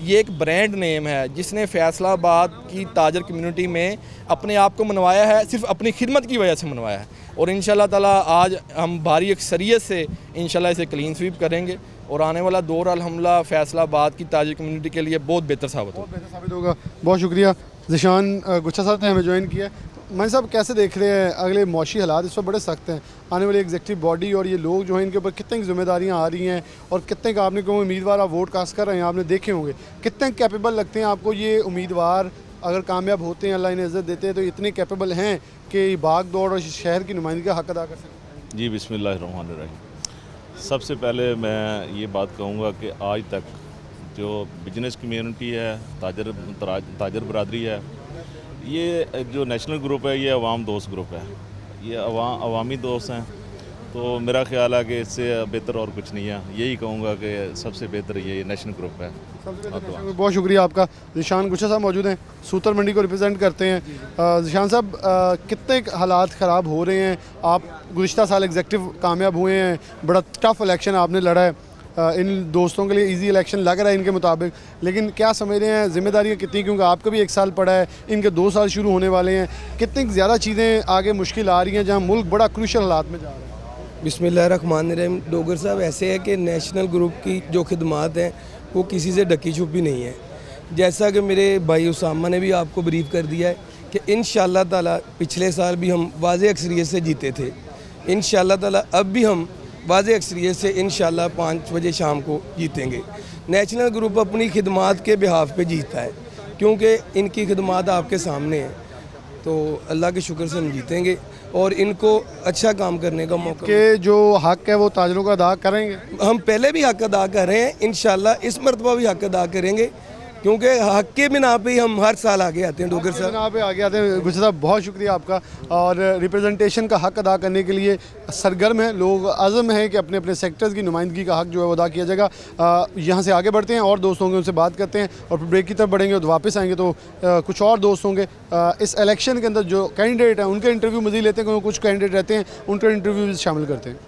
ये एक ब्रांड नेम है जिसने फैसलाबाद की ताजर कम्युनिटी में अपने आप को मनवाया है, सिर्फ अपनी खिदमत की वजह से मनवाया है। और इंशाल्लाह ताला आज हम भारी अक्सरियत से इंशाल्लाह इसे क्लीन स्वीप करेंगे, और आने वाला दौर अल्हम्दुलिल्लाह फैसलाबाद की ताजर कम्युनिटी के लिए बहुत बेहतर साबित होगा। बहुत शुक्रिया। ज़िशान गुच्छा साहब ने हमें ज्वाइन किया। मैं साहब कैसे देख रहे हैं अगले मौशी हालात इस वक्त बड़े सख्त हैं, आने वाली एग्जीक्यूटिव बॉडी और ये लोग जो हैं इनके ऊपर कितनी जिम्मेदारियां आ रही हैं, और कितने का आपने को उम्मीदवार आप वोट कास्ट कर रहे हैं, आपने देखे होंगे, कितने कैपेबल लगते हैं आपको ये उम्मीदवार? अगर कामयाब होते हैं, अल्लाह इन्हें इज़्ज़त देते हैं, तो इतने कैपेबल हैं कि भाग दौड़ और शहर की नुमाइंदगी का हक अदा कर सकते हैं? जी, बिस्मिल्लाहिर्रहमानिर्रहीम। सबसे पहले मैं ये बात कहूँगा कि आज तक जो बिजनेस कम्युनिटी है, ताजर बरादरी है, ये जो नेशनल ग्रुप है, ये अवाम दोस्त ग्रुप है, ये अवामी दोस्त हैं। तो मेरा ख्याल है कि इससे बेहतर और कुछ नहीं है। यही कहूँगा कि सबसे बेहतर ये नेशनल ग्रुप है। बहुत शुक्रिया आपका। ज़िशान गुच्छा साहब मौजूद हैं, सूतर मंडी को रिप्रेजेंट करते हैं। ज़िशान साहब, कितने हालात ख़राब हो रहे हैं? आप गुज़िश्ता साल एग्जीक्यूटिव कामयाब हुए हैं, बड़ा टफ इलेक्शन आपने लड़ा है, इन दोस्तों के लिए इजी इलेक्शन लग रहा है इनके मुताबिक, लेकिन क्या समझ रहे हैं जिम्मेदारियां कितनी, क्योंकि आपका भी 1 साल पड़ा है, इनके 2 साल शुरू होने वाले हैं, कितनी ज़्यादा चीज़ें आगे मुश्किल आ रही हैं जहां मुल्क बड़ा क्रूशल हालात में जा रहा है? बिस्मिल्लाहिर्रहमानिर्रहीम। डोगर साहब, ऐसे है कि नेशनल ग्रुप की जो खिदमात हैं वो किसी से ढकी छुपी नहीं है। जैसा कि मेरे भाई उसामा ने भी आपको ब्रीफ कर दिया है कि इंशाअल्लाह ताला पिछले साल भी हम वाज़े अक्सरियत से जीते थे, इंशाअल्लाह ताला अब भी हम वाज़े अक्सरियत से इंशाअल्लाह 5 बजे शाम को जीतेंगे। नेशनल ग्रुप अपनी खिदमात के बिहाफ पे जीतता है, क्योंकि इनकी खिदमात आपके सामने है, तो अल्लाह के शुक्र से हम जीतेंगे और इनको अच्छा काम करने का मौका के जो हक़ है वो ताजरों का अदा करेंगे। हम पहले भी हक़ अदा कर रहे हैं, इंशाअल्लाह इस मरतबा भी हक़ अदा करेंगे, क्योंकि हक़ के बिना पे ही हम हर साल आगे आते हैं। डोगर साहब बिना पे आगे आते हैं। गुच्छा साहब, बहुत शुक्रिया आपका। और रिप्रेजेंटेशन का हक़ अदा करने के लिए सरगर्म है लोग, अज़म है कि अपने अपने सेक्टर्स की नुमाइंदगी का हक़ जो है वो अदा किया जाएगा। यहाँ से आगे बढ़ते हैं और दोस्त होंगे उनसे बात करते हैं, और फिर ब्रेक की तरफ बढ़ेंगे और वापस आएंगे तो कुछ और दोस्त होंगे। इस इलेक्शन के अंदर जो कैंडिडेट हैं उनके इंटरव्यू मज़ीद लेते हैं, क्योंकि कुछ कैंडिडेट रहते हैं उनके इंटरव्यू शामिल करते हैं।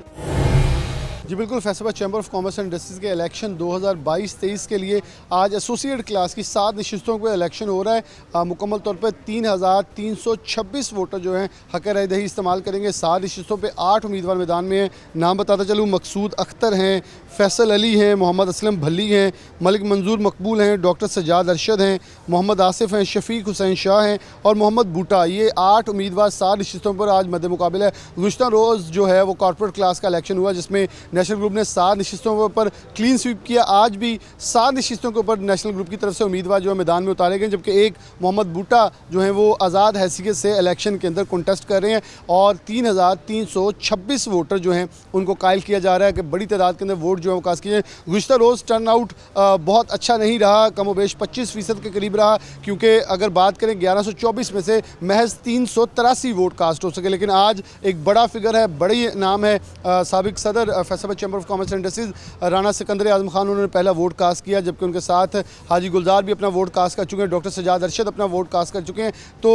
जी बिल्कुल, Faisalabad chamber of commerce and industries के इलेक्शन 2022-23 के लिए आज एसोसिएट क्लास की 7 नशिस्तों पर इलेक्शन हो रहा है। मुकम्मल तौर पर 3326 वोटर जो हैं हक़ राय दही इस्तेमाल करेंगे। 7 नशिस्तों पर 8 उम्मीदवार मैदान में हैं। नाम बताता चलूँ, मकसूद अख्तर हैं, फैसल अली हैं, मोहम्मद असलम भल्ली हैं, मलिक मंजूर मकबूल हैं, डॉक्टर सज्जाद अरशद हैं, मोहम्मद आसिफ हैं, शफीक हुसैन शाह हैं और मोहम्मद बूटा। ये 8 उम्मीदवार 7 नशिस्तों पर आज मद्दे मुकाबला है। गुज़श्ता रोज़ जो है वो कॉर्पोरेट क्लास का इलेक्शन हुआ, जिसमें नेशनल ग्रुप ने 7 नशिस्तों के ऊपर क्लीन स्वीप किया। आज भी 7 नशिस्तों के ऊपर नेशनल ग्रुप की तरफ से उम्मीदवार जो है मैदान में उतारे गए, जबकि एक मोहम्मद बूटा जो है वो आज़ाद हैसियत से इलेक्शन के अंदर कंटेस्ट कर रहे हैं और 3,326 वोटर जो हैं उनको कायल किया जा रहा है कि बड़ी तादाद के अंदर वोट जो है वो कास्ट किए। गुज़िश्ता रोज़ टर्न आउट बहुत अच्छा नहीं रहा, कमोबेश 25% के करीब रहा, क्योंकि अगर बात करें 1124 में से महज 383 वोट कास्ट हो सके। लेकिन आज एक बड़ा फिगर है, बड़ी नाम है। साबिक सदर Faisalabad chamber of commerce and industries Rana Sikandar Azam Khan उन्होंने पहला वोट कास्ट किया, जबकि उनके साथ हाजी गुलजार भी अपना वोट कास्ट कर चुके हैं, डॉक्टर सजाद अरशद अपना वोट कास्ट कर चुके हैं, तो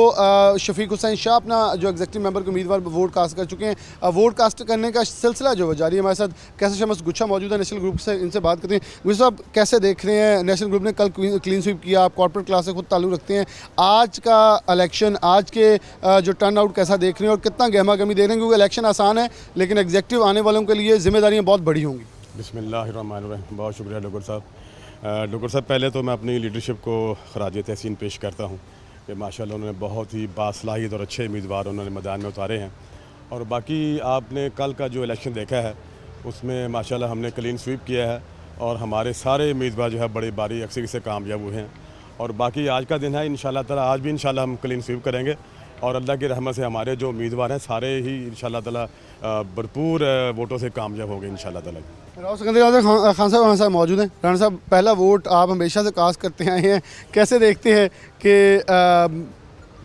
शफीक हुसैन शाह अपना जो एग्जीक्यूटिव मेंबर के उम्मीदवार वोट कास्ट कर चुके हैं। वोट कास्ट करने का सिलसिला जो है जारी है। हमारे साथ कैसे शमस गुच्छा मौजूद है नेशनल ग्रुप से, इनसे बात करते हैं। गुच्छा साहब, कैसे देख रहे हैं, नेशनल ग्रुप ने कल क्लीन स्वीप किया, आप कॉर्पोरेट क्लास से खुद ताल्लुक़ रखते हैं, आज का इलेक्शन, आज के जो टर्न आउट कैसा देख रहे हैं और कितना गहमा गहमी दे रहे हैं, क्योंकि इलेक्शन आसान है लेकिन एग्जीक्यूटिव आने वालों के लिए जिम्मेदारियाँ बहुत बड़ी होंगी। बिस्मिल्लाहिर्रहमानिर्रहीम, बहुत शुक्रिया डॉक्टर साहब। डॉक्टर साहब, पहले तो मैं अपनी लीडरशिप को खराज तहसीन पेश करता हूँ कि माशाल्लाह उन्होंने बहुत ही बासलाहियत और अच्छे उम्मीदवार उन्होंने मैदान में उतारे हैं। और बाकी आपने कल का जो इलेक्शन देखा है उसमें माशाल्लाह हमने क्लीन स्वीप किया है और हमारे सारे उम्मीदवार जो है बड़ी बारी अक्सर से कामयाब हुए हैं। और बाकी आज का दिन है, इंशाल्लाह ताला आज भी इंशाल्लाह हम क्लीन स्वीप करेंगे और अल्लाह की रहमत से हमारे जो उम्मीदवार हैं सारे ही इंशाल्लाह ताला भरपूर वोटों से कामयाब होंगे इंशाल्लाह ताला। राव सिकंदर खान साहब हमारे साथ मौजूद हैं। राणा साहब, पहला वोट आप हमेशा से कास्ट करते आए हैं, कैसे देखते हैं कि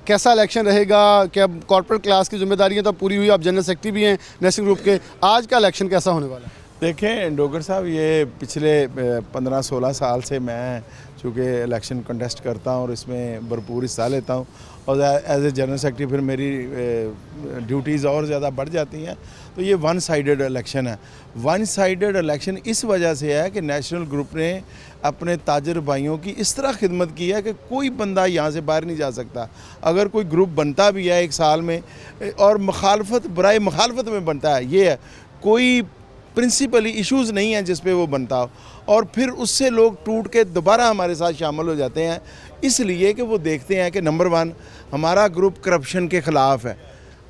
कैसा इलेक्शन रहेगा? क्या कॉर्पोरेट क्लास की जिम्मेदारियां तो पूरी हुई, आप जनरल सेक्रेटरी भी हैं नेशनल ग्रुप के, आज का इलेक्शन कैसा होने वाला है? देखें डोगर साहब, ये पिछले 15-16 साल से मैं चूँकि इलेक्शन कंटेस्ट करता हूँ और इसमें भरपूर हिस्सा लेता हूँ और एज ए जनरल सेक्रेटरी फिर मेरी ड्यूटीज़ और ज़्यादा बढ़ जाती हैं। तो ये वन साइडेड इलेक्शन है। वन साइडेड इलेक्शन इस वजह से है कि नेशनल ग्रुप ने अपने ताजर भाइयों की इस तरह खिदमत की है कि कोई बंदा यहाँ से बाहर नहीं जा सकता। अगर कोई ग्रुप बनता भी है एक साल में और मुखालफत बराए मुखालफत में बनता है, ये है कोई प्रिंसिपली इश्यूज़ नहीं है जिस पे वो बनता हो, और फिर उससे लोग टूट के दोबारा हमारे साथ शामिल हो जाते हैं, इसलिए कि वो देखते हैं कि नंबर 1 हमारा ग्रुप करप्शन के ख़िलाफ़ है,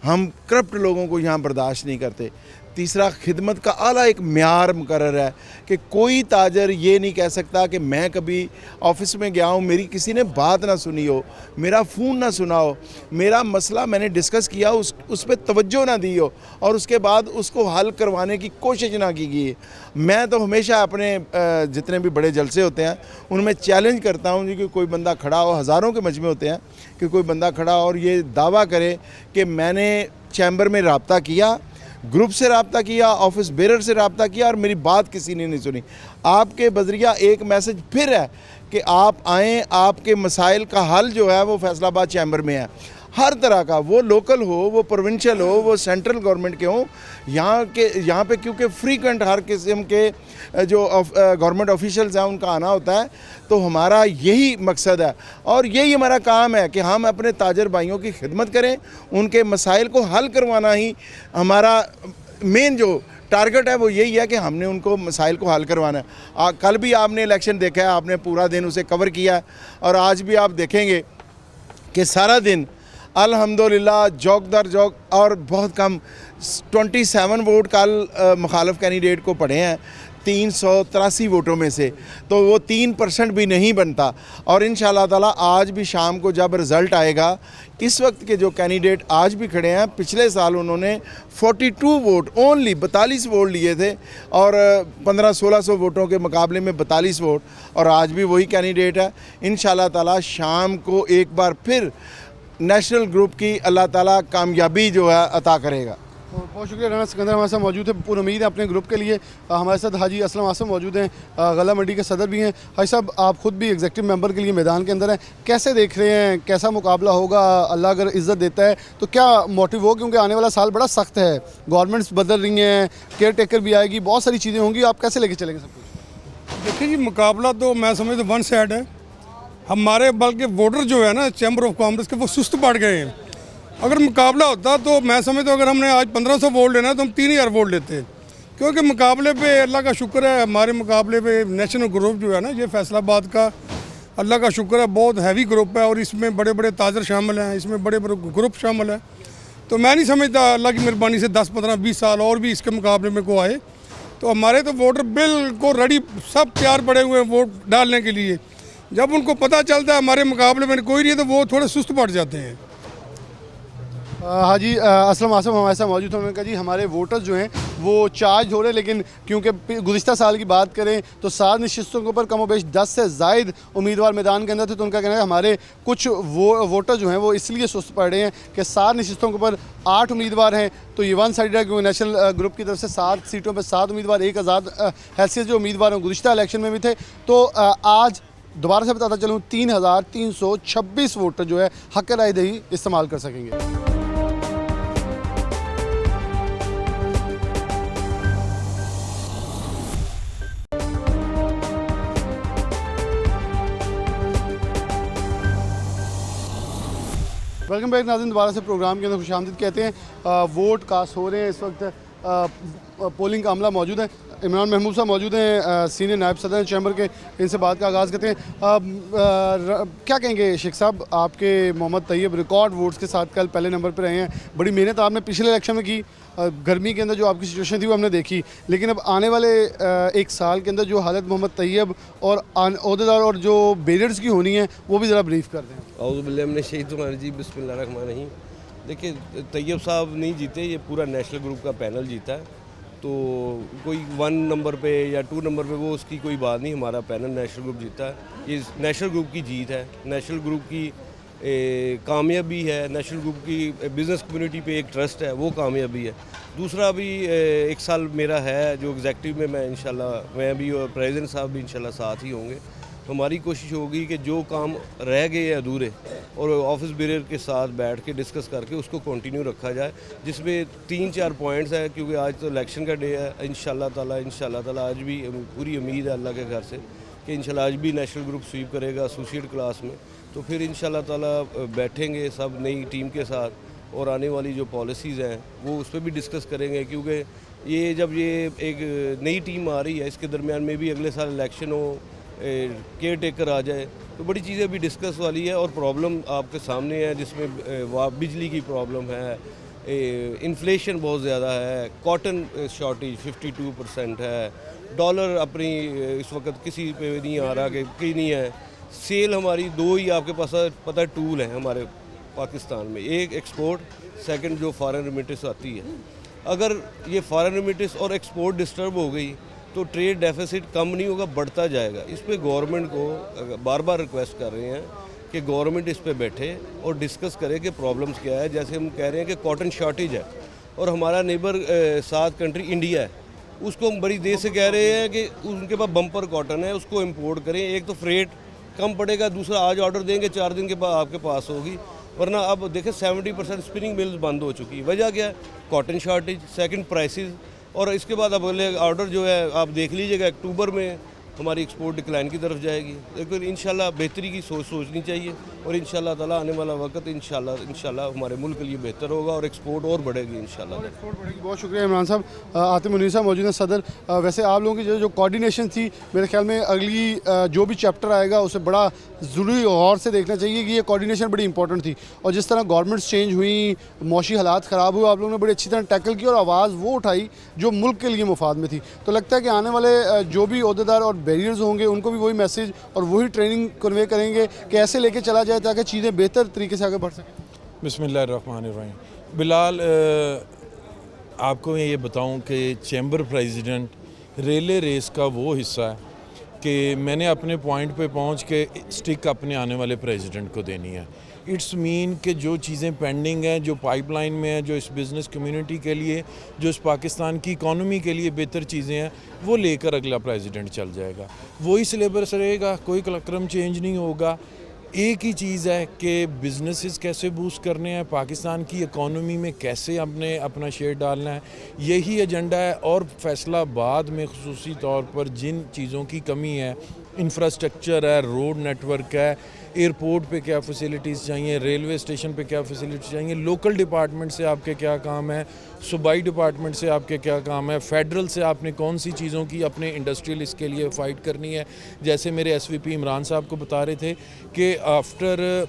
हम करप्ट लोगों को यहाँ बर्दाश्त नहीं करते। तीसरा, खिदमत का आला एक म्यार मुकर्रर है कि कोई ताजर ये नहीं कह सकता कि मैं कभी ऑफिस में गया हूँ, मेरी किसी ने बात ना सुनी हो, मेरा फ़ोन ना सुना हो, मेरा मसला मैंने डिस्कस किया उस पर तवज्जो ना दी हो और उसके बाद उसको हल करवाने की कोशिश ना की गई। मैं तो हमेशा अपने जितने भी बड़े जलसे होते हैं उनमें चैलेंज करता हूँ कि कोई बंदा खड़ा हो, हज़ारों के मजमे होते हैं, कि कोई बंदा खड़ा और ये दावा करे कि मैंने चैम्बर में रब्ता किया, ग्रुप से रब्ता किया, ऑफिस बेरर से रब्ता किया और मेरी बात किसी ने नहीं सुनी। आपके बजरिया एक मैसेज फिर है कि आप आएँ, आपके मसाइल का हल जो है वो फैसलाबाद चैम्बर में है, हर तरह का, वो लोकल हो, वो प्रोविंशियल हो, वो सेंट्रल गवर्नमेंट के हो, यहाँ पे क्योंकि फ्रीक्वेंट हर किस्म के जो गवर्नमेंट ऑफिशियल्स हैं उनका आना होता है। तो हमारा यही मकसद है और यही हमारा काम है कि हम अपने ताजर भाइयों की खिदमत करें, उनके मसाइल को हल करवाना ही हमारा मेन जो टारगेट है वो यही है कि हमने उनको मसाइल को हल करवाना है। कल भी आपने इलेक्शन देखा है, आपने पूरा दिन उसे कवर किया है और आज भी आप देखेंगे कि सारा दिन अल्हम्दुलिल्लाह जौक दर जौक और बहुत कम 27 वोट कल मुखालिफ कैंडिडेट को पड़े हैं 383 वोटों में से, तो वो 3% भी नहीं बनता। और इंशाअल्लाह ताला आज भी शाम को जब रिज़ल्ट आएगा, इस वक्त के जो कैंडिडेट आज भी खड़े हैं, पिछले साल उन्होंने 42 वोट ओनली 42 वोट लिए थे और 1500-1600 वोटों के मुकाबले में 42 वोट, और आज भी वही कैंडिडेट है। इंशाअल्लाह ताला शाम को एक बार फिर नेशनल ग्रुप की अल्लाह ताला कामयाबी जो है अता करेगा। बहुत शुक्रिया। राना सिकंदर हमारे साथ मौजूद है, पूरी उम्मीद है अपने ग्रुप के लिए। हमारे साथ हाजी असलम आसम मौजूद हैं, गला मंडी के सदर भी हैं। हाजी साहब, आप खुद भी एग्जीक्यूटिव मेंबर के लिए मैदान के अंदर हैं, कैसे देख रहे हैं, कैसा मुकाबला होगा? अल्लाह अगर इज़्ज़त देता है तो क्या मोटिव हो, क्योंकि आने वाला साल बड़ा सख्त है, गवर्नमेंट्स बदल रही हैं, केयर टेकर भी आएगी, बहुत सारी चीज़ें होंगी, आप कैसे लेके चलेंगे सब कुछ? देखिए जी, मुकाबला तो मैं समझता वन साइड है। हमारे बल्कि वोटर जो है ना चैम्बर ऑफ कॉमर्स के, वो सुस्त पड़ गए हैं। अगर मुकाबला होता तो मैं समझता हूँ अगर हमने आज 1500 वोट लेना तो हम 3000 वोट लेते, क्योंकि मुकाबले पे अल्लाह का शुक्र है, हमारे मुकाबले पे नेशनल ग्रुप जो है ना, ये फैसलाबाद का अल्लाह का शुक्र है बहुत हैवी ग्रुप है और इसमें बड़े बड़े ताजर शामिल हैं, इसमें बड़े बड़े ग्रुप शामिल हैं। तो मैं नहीं समझता, अल्लाह की मेहरबानी से 10, 15, 20 साल और भी इसके मुकाबले में को आए तो हमारे तो वोटर बिल्कुल रेडी, सब तैयार पड़े हुए हैं वोट डालने के लिए। जब उनको पता चलता है हमारे मुकाबले में कोई नहीं है तो वो थोड़े सुस्त पड़ जाते हैं। हाजी असलम आसम हमारे साथ मौजूद हैं। उन्होंने कहा जी हमारे वोटर्स जो हैं वो चार्ज हो रहे हैं, लेकिन क्योंकि गुज़िश्ता साल की बात करें तो 7 नशिस्तों के ऊपर कम बेश 10 से ज़ायद उम्मीदवार मैदान के अंदर थे, तो उनका कहना है हमारे कुछ वोटर जो हैं वो इसलिए सुस्त पड़ रहे हैं कि 7 नशिस्तों के ऊपर 8 उम्मीदवार हैं, तो ये वन साइड है क्योंकि नेशनल ग्रुप की तरफ से 7 सीटों पर 7 उम्मीदवार, एक आज़ाद हैसियत जो उम्मीदवार हैं गुज़िश्ता इलेक्शन में भी थे। तो आज दोबारा से बताता चलूँ 3326 वोटर जो है हक़ राय दही इस्तेमाल कर सकेंगे। वेलकम बैक नाज़रीन, दोबारा से प्रोग्राम के अंदर खुशामदीद कहते हैं। वोट कास्ट हो रहे हैं, इस वक्त पोलिंग का अमला मौजूद है। इमरान महमूद साहब मौजूद हैं, सीनियर नायब सदर चैम्बर के, इनसे बात का आगाज़ करते हैं। क्या कहेंगे शेख साहब, आपके मोहम्मद तैयब रिकॉर्ड वोट्स के साथ कल पहले नंबर पर रहे हैं, बड़ी मेहनत आपने पिछले इलेक्शन में की, गर्मी के अंदर जो आपकी सिचुएशन थी वो हमने देखी, लेकिन अब आने वाले एक साल के अंदर जो हालत मोहम्मद तैयब और अहदेदार और जो बैरियर्स की होनी है वो भी ज़रा ब्रीफ कर दें। औज़ुबिल्लाहि बिस्मिल्लाहिर्रहमानिर्रहीम। देखिए तैयब साहब नहीं जीते, ये पूरा नेशनल ग्रुप का पैनल जीता है, तो कोई 1 नंबर पे या 2 नंबर पे वो उसकी कोई बात नहीं, हमारा पैनल नेशनल ग्रुप जीता है, ये नेशनल ग्रुप की जीत है, नेशनल ग्रुप की कामयाबी है, नेशनल ग्रुप की बिज़नेस कम्युनिटी पे एक ट्रस्ट है, वो कामयाबी है। दूसरा भी 1 साल मेरा है जो एग्जेक्टिव में, मैं इंशाल्लाह मैं भी और प्रेसिडेंट साहब भी इंशाल्लाह साथ ही होंगे, तो हमारी कोशिश होगी कि जो काम रह गए अधूरे और ऑफिस बेरियर के साथ बैठ के डिस्कस करके उसको कंटिन्यू रखा जाए, जिसमें 3-4 पॉइंट्स हैं, क्योंकि आज तो इलेक्शन का डे है। इंशाल्लाह ताला आज भी पूरी उम्मीद है अल्लाह के घर से कि इंशाल्लाह आज भी नेशनल ग्रुप स्वीप करेगा एसोसिएट क्लास में, तो फिर इंशाल्लाह ताला बैठेंगे सब नई टीम के साथ और आने वाली जो पॉलिसीज़ हैं वो उस पर भी डिस्कस करेंगे, क्योंकि ये जब ये एक नई टीम आ रही है, इसके दरमियान में भी अगले साल इलेक्शन हो, केयर टेकर आ जाए, तो बड़ी चीज़ें भी डिस्कस वाली है। और प्रॉब्लम आपके सामने है जिसमें बिजली की प्रॉब्लम है, इन्फ्लेशन बहुत ज़्यादा है, कॉटन शॉर्टेज 52% है, डॉलर अपनी इस वक्त किसी पे नहीं आ रहा कि नहीं है। सेल हमारी 2 ही आपके पास पता है टूल है हमारे पाकिस्तान में, एक एक्सपोर्ट, सेकंड जो फॉरेन रेमिटेंस आती है। अगर ये फॉरेन रेमिटेंस और एक्सपोर्ट डिस्टर्ब हो गई तो ट्रेड डेफिसिट कम नहीं होगा, बढ़ता जाएगा। इस पे गवर्नमेंट को बार बार रिक्वेस्ट कर रहे हैं कि गवर्नमेंट इस पे बैठे और डिस्कस करे कि प्रॉब्लम्स क्या है। जैसे हम कह रहे हैं कि कॉटन शॉर्टेज है और हमारा नेबर साथ कंट्री इंडिया है, उसको हम बड़ी देर से कह रहे हैं कि उनके पास बम्पर कॉटन है, उसको इम्पोर्ट करें। एक तो फ्रेट कम पड़ेगा, दूसरा आज ऑर्डर देंगे 4 दिन के बाद आपके पास होगी, वरना अब देखें 70% स्पिनिंग मिल्स बंद हो चुकी है। वजह क्या है? कॉटन शॉर्टेज, सेकंड प्राइसेस, और इसके बाद अब अगले ऑर्डर जो है आप देख लीजिएगा अक्टूबर में हमारी एक्सपोर्ट डिक्लाइन की तरफ जाएगी। लेकिन इंशाल्लाह बेहतरी की सोचनी चाहिए और इंशाल्लाह ताला आने वाला वक्त इंशाल्लाह हमारे मुल्क के लिए बेहतर होगा और एक्सपोर्ट और बढ़ेगी इंशाल्लाह। एक्सपोर्ट बढ़ेगी। बहुत शुक्रिया इमरान साहब। आतिम मुनीर साहब मौजूद हैं सदर। वैसे आप लोगों की जो कोऑर्डिनेशन थी, मेरे ख्याल में अगली जो भी चैप्टर आएगा उसे बड़ा ज़रूरी गौर से देखना चाहिए कि ये कोऑर्डिनेशन बड़ी इंपॉर्टेंट थी, और जिस तरह गवर्नमेंट्स चेंज हुई, मौशी हालात ख़राब हुए, आप लोगों ने बड़ी अच्छी तरह टैकल की और आवाज़ वो उठाई जो मुल्क के लिए मुफाद में थी। तो लगता है कि आने वाले जो भी अहदेदार और बैरियर्स होंगे उनको भी वही मैसेज और वही ट्रेनिंग कन्वे करेंगे कि ऐसे लेके चला जाए ताकि चीज़ें बेहतर तरीके से आगे बढ़ सकें। बिस्मिल्लाहिर्रहमानिर्रहीम। बिलाल, आपको मैं ये बताऊं कि चैम्बर प्रेसिडेंट रेले रेस का वो हिस्सा है कि मैंने अपने पॉइंट पे पहुंच के स्टिक अपने आने वाले प्रेसिडेंट को देनी है। इट्स मीन कि जो चीज़ें पेंडिंग हैं, जो पाइपलाइन में हैं, जो इस बिज़नेस कम्युनिटी के लिए, जो इस पाकिस्तान की इकॉनमी के लिए बेहतर चीज़ें हैं, वो लेकर अगला प्रेसिडेंट चल जाएगा। वही सिलेबस रहेगा, कोई कलक्रम चेंज नहीं होगा। एक ही चीज़ है कि बिज़नेसेस कैसे बूस्ट करने हैं, पाकिस्तान की इकॉनमी में कैसे अपना शेयर डालना है, यही एजेंडा है। और फैसलाबाद में ख़ुसूसी तौर पर जिन चीज़ों की कमी है, इंफ्रास्ट्रक्चर है, रोड नेटवर्क है, एयरपोर्ट पे क्या फैसिलिटीज़ चाहिए, रेलवे स्टेशन पे क्या फैसिलिटीज़ चाहिए, लोकल डिपार्टमेंट से आपके क्या काम है, सूबाई डिपार्टमेंट से आपके क्या काम है, फेडरल से आपने कौन सी चीज़ों की अपने इंडस्ट्रियल इसके लिए फ़ाइट करनी है। जैसे मेरे SVP इमरान साहब को बता रहे थे कि आफ्टर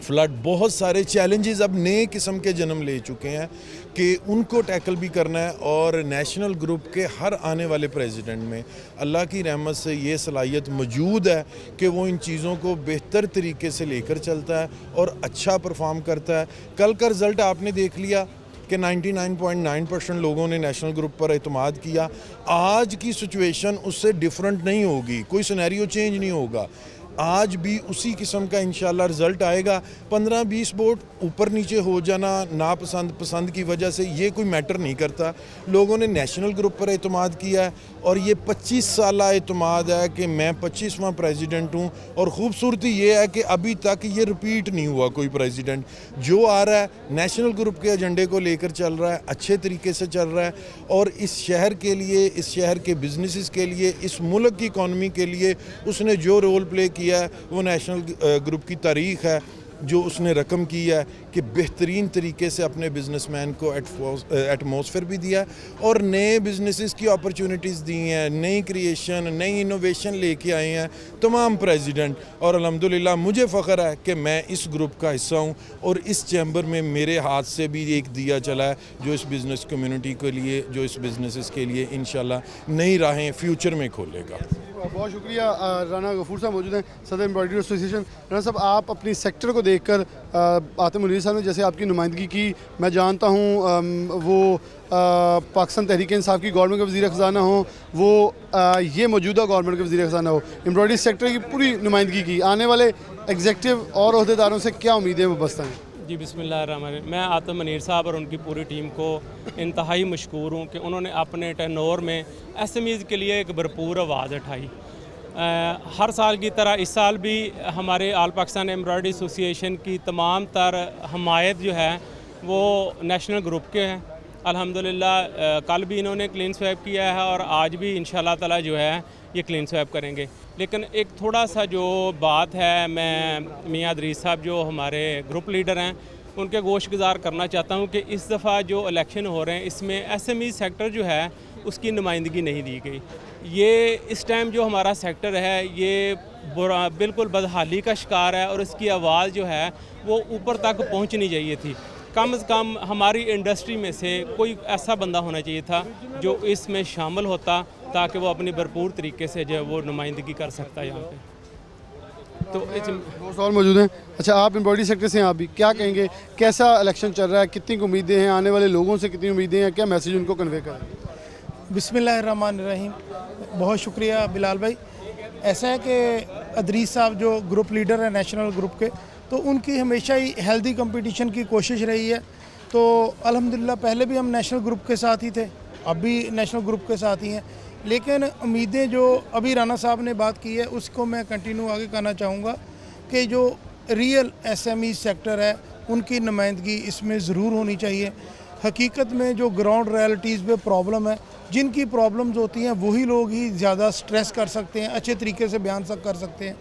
फ्लड, बहुत सारे चैलेंजेस अब नए किस्म के जन्म ले चुके हैं कि उनको टैकल भी करना है। और नेशनल ग्रुप के हर आने वाले प्रेसिडेंट में अल्लाह की रहमत से ये सलाहियत मौजूद है कि वो इन चीज़ों को बेहतर तरीके से लेकर चलता है और अच्छा परफॉर्म करता है। कल का रिज़ल्ट आपने देख लिया कि 99.9% लोगों ने नेशनल ग्रुप पर एतमाद किया। आज की सिचुएशन उससे डिफरेंट नहीं होगी, कोई सिनेरियो चेंज नहीं होगा। आज भी उसी किस्म का इंशाल्लाह रिज़ल्ट आएगा। 15-20 वोट ऊपर नीचे हो जाना नापसंद पसंद की वजह से ये कोई मैटर नहीं करता। लोगों ने नेशनल ग्रुप पर एतमाद किया है और ये 25 साला एतमाद है कि मैं 25वां प्रेसिडेंट हूँ। और ख़ूबसूरती ये है कि अभी तक ये रिपीट नहीं हुआ कोई प्रेसिडेंट। जो आ रहा है नेशनल ग्रुप के एजेंडे को लेकर चल रहा है, अच्छे तरीके से चल रहा है और इस शहर के लिए, इस शहर के बिजनेसेस के लिए, इस मुल्क की इकॉनमी के लिए उसने जो रोल प्ले किया है वो नेशनल ग्रुप की तारीख है। जो उसने रकम की है कि बेहतरीन तरीके से अपने बिजनेसमैन को एटमॉस्फेयर भी दिया और नए बिजनेसेस की अपॉर्चुनिटीज़ दी हैं, नई क्रिएशन, नई इनोवेशन लेके आए हैं तमाम प्रेसिडेंट। और अल्हम्दुलिल्लाह मुझे फ़ख्र है कि मैं इस ग्रुप का हिस्सा हूँ और इस चैम्बर में मेरे हाथ से भी एक दिया चला है जो इस बिज़नेस कम्युनिटी के लिए, जो इस बिज़नेसेस के लिए इंशाल्लाह नई राहें फ्यूचर में खोलेगा। बहुत शुक्रिया। राना गफूर साहब मौजूद हैं, सदर एम्ब्रॉयडरी एसोसिएशन। राना साहब, आप अपनी सेक्टर को देखकर आतिम मुनीर साहब ने जैसे आपकी नुमाइंदगी की, मैं जानता हूँ वो पाकिस्तान तहरीक इंसाफ की गवर्नमेंट के वज़ीर ख़ज़ाना हो, वो ये मौजूदा गवर्नमेंट के वज़ीर ख़ज़ाना हो, एम्ब्रॉयडरी सेक्टर की पूरी नुमाइंदगी की। आने वाले एग्जीक्यूटिव और अहदेदारों से क्या उम्मीदें वाबस्ता हैं? जी बिस्मिल्लाहिर्रहमानिर्रहीम। मैं आतिम मुनीर साहब और उनकी पूरी टीम को इंतहाई मशकूर हूँ कि उन्होंने अपने टर्नओवर में SMEs के लिए एक भरपूर आवाज़ उठाई। हर साल की तरह इस साल भी हमारे आल पाकिस्तान एम्ब्रॉयडरी एसोसिएशन की तमाम तर हमायत जो है वो नेशनल ग्रुप के हैं। अल्हम्दुलिल्लाह कल भी इन्होंने क्लीन स्वैप किया है और आज भी इंशाल्लाह ताला जो है ये क्लीन स्वैप करेंगे। लेकिन एक थोड़ा सा जो बात है, मैं मियां अदरीस साहब जो हमारे ग्रुप लीडर हैं उनके गोश गुजार करना चाहता हूँ कि इस दफ़ा जो इलेक्शन हो रहे हैं इसमें SME सेक्टर जो है उसकी नुमाइंदगी नहीं दी गई। ये इस टाइम जो हमारा सेक्टर है ये बिल्कुल बदहाली का शिकार है और इसकी आवाज़ जो है वो ऊपर तक पहुँचनी चाहिए थी। कम से कम हमारी इंडस्ट्री में से कोई ऐसा बंदा होना चाहिए था जो इसमें शामिल होता ताकि वो अपनी भरपूर तरीके से जो है वो नुमाइंदगी कर सकता है यहाँ पे। तो दोस्त और मौजूद हैं। अच्छा, आप एम्ब्रॉयडरी सेक्टर से हैं, आप भी क्या कहेंगे, कैसा इलेक्शन चल रहा है, कितनी उम्मीदें हैं, आने वाले लोगों से कितनी उम्मीदें हैं, क्या मैसेज उनको कन्वे करें? बिस्मिल्लाहिर्रहमानिर्रहीम। बहुत शुक्रिया बिलाल भाई। ऐसा है कि अदरीस साहब जो ग्रुप लीडर हैं नेशनल ग्रुप के, तो उनकी हमेशा ही हेल्दी कंपटीशन की कोशिश रही है। तो अल्हम्दुलिल्लाह पहले भी हम नेशनल ग्रुप के साथ ही थे, अब भी नेशनल ग्रुप के साथ ही हैं। लेकिन उम्मीदें जो अभी राना साहब ने बात की है उसको मैं कंटिन्यू आगे करना चाहूँगा कि जो रियल SME सेक्टर है उनकी नुमाइंदगी इसमें ज़रूर होनी चाहिए। हकीकत में जो ग्राउंड रियलिटीज़ पे प्रॉब्लम है, जिनकी प्रॉब्लम्स होती हैं वही लोग ही ज़्यादा स्ट्रेस कर सकते हैं, अच्छे तरीके से बयान कर सकते हैं।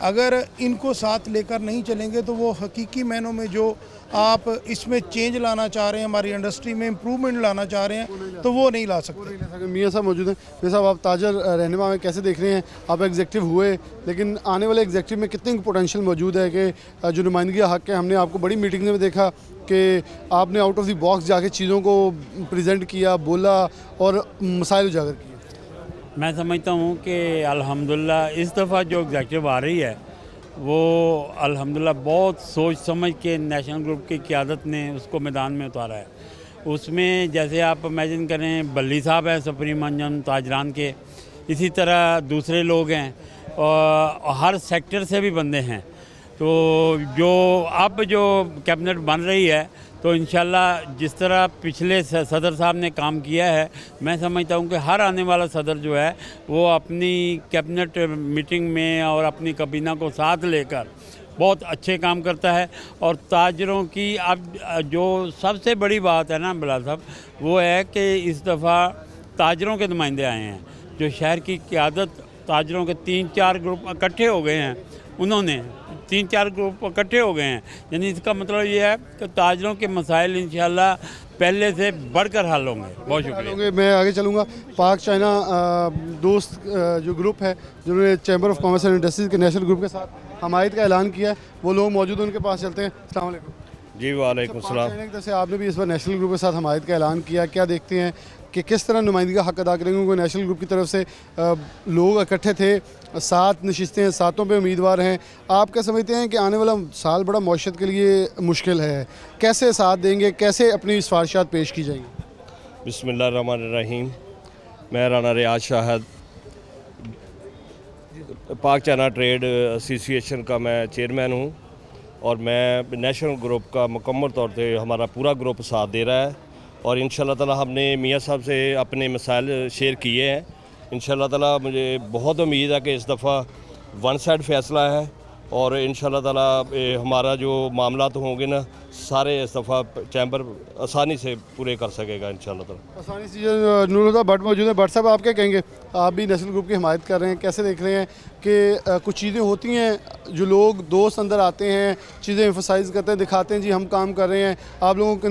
अगर इनको साथ लेकर नहीं चलेंगे तो वो हकीकी मायनों में जो आप इसमें चेंज लाना चाह रहे हैं, हमारी इंडस्ट्री में इम्प्रूवमेंट लाना चाह रहे हैं, तो वो नहीं ला सकते। मियाँ साहब मौजूद हैं। मियाँ साहब, आप ताजर रहनुमा में कैसे देख रहे हैं? आप एग्जीक्यूटिव हुए, लेकिन आने वाले एग्जीक्यूटिव में कितनी पोटेंशियल मौजूद है कि जो नुमाइंदगी हक़ है, हमने आपको बड़ी मीटिंग में देखा कि आपने आउट ऑफ द बॉक्स जाके चीज़ों को प्रेजेंट किया, बोला और मसाइल उजागर किए। मैं समझता हूँ कि अल्हम्दुलिल्लाह इस दफ़ा जो एग्जीक्यूटिव आ रही है वो अल्हम्दुलिल्लाह बहुत सोच समझ के नेशनल ग्रुप की क़यादत ने उसको मैदान में उतारा है। उसमें जैसे आप इमेजिन करें, बल्ली साहब हैं सुप्रीम अंजम ताजरान के, इसी तरह दूसरे लोग हैं और हर सेक्टर से भी बंदे हैं। तो जो अब जो कैबिनेट बन रही है तो इंशाल्लाह जिस तरह पिछले सदर साहब ने काम किया है, मैं समझता हूँ कि हर आने वाला सदर जो है वो अपनी कैबिनेट मीटिंग में और अपनी कबीना को साथ लेकर बहुत अच्छे काम करता है। और ताजरों की अब जो सबसे बड़ी बात है ना बिलाल साहब, वो है कि इस दफ़ा ताजरों के नुमाइंदे आए हैं। जो शहर की क़यादत ताजरों के 3-4 ग्रुप इकट्ठे हो गए हैं, उन्होंने 3-4 ग्रुप इकट्ठे हो गए हैं, यानी इसका मतलब ये है कि ताजरों के मसाइल इंशाल्लाह पहले से बढ़कर हल होंगे। बहुत शुक्रिया। मैं आगे चलूँगा। पाक चाइना दोस्त जो ग्रुप है जिन्होंने chamber of commerce and industries के नेशनल ग्रुप के साथ हमायत का ऐलान किया है, वो लोग मौजूद हैं, उनके पास चलते हैं। अस्सलाम वालेकुम। जी वालेकुम सलाम। जैसे आपने भी इस बार नेशनल ग्रुप के साथ हमायत का ऐलान किया, क्या देखते हैं कि किस तरह नुमाइंदगी का हक अदा करेंगे? क्योंकि नेशनल ग्रुप की तरफ से लोग इकट्ठे थे, 7 नशिस्तें हैं, 7 पे उम्मीदवार हैं। आप क्या समझते हैं कि आने वाला साल बड़ा मौशत के लिए मुश्किल है, कैसे साथ देंगे, कैसे अपनी सिफारिशात पेश की जाएंगी? बिस्मिल्लाहिर्रहमानिर्रहीम। मैं राना रियाज शाहद, पाक चाइना ट्रेड एसोसिएशन का मैं चेयरमैन हूँ और मैं नेशनल ग्रुप का मुकम्मल तौर पे हमारा पूरा ग्रुप साथ दे रहा है और इंशाल्लाह ताला हमने मियाँ साहब से अपने मसाइल शेयर किए हैं। इंशाल्लाह ताला मुझे बहुत उम्मीद है कि इस दफ़ा वन साइड फैसला है और इंशाल्लाह ताला हमारा जो मामला तो होंगे ना सारे इस दफ़ा चैम्बर आसानी से पूरे कर सकेगा इंशाल्लाह ताला। आसानी से। नूरुल्लाह भट्ट मौजूद है। भट्ट साहब, आप क्या कहेंगे? आप भी नेशनल ग्रुप की हिमायत कर रहे हैं, कैसे देख रहे हैं कि कुछ चीज़ें होती हैं जो लोग दोस्त अंदर आते हैं, चीज़ें एम्फसाइज़ करते हैं, दिखाते हैं जी हम काम कर रहे हैं, आप लोगों को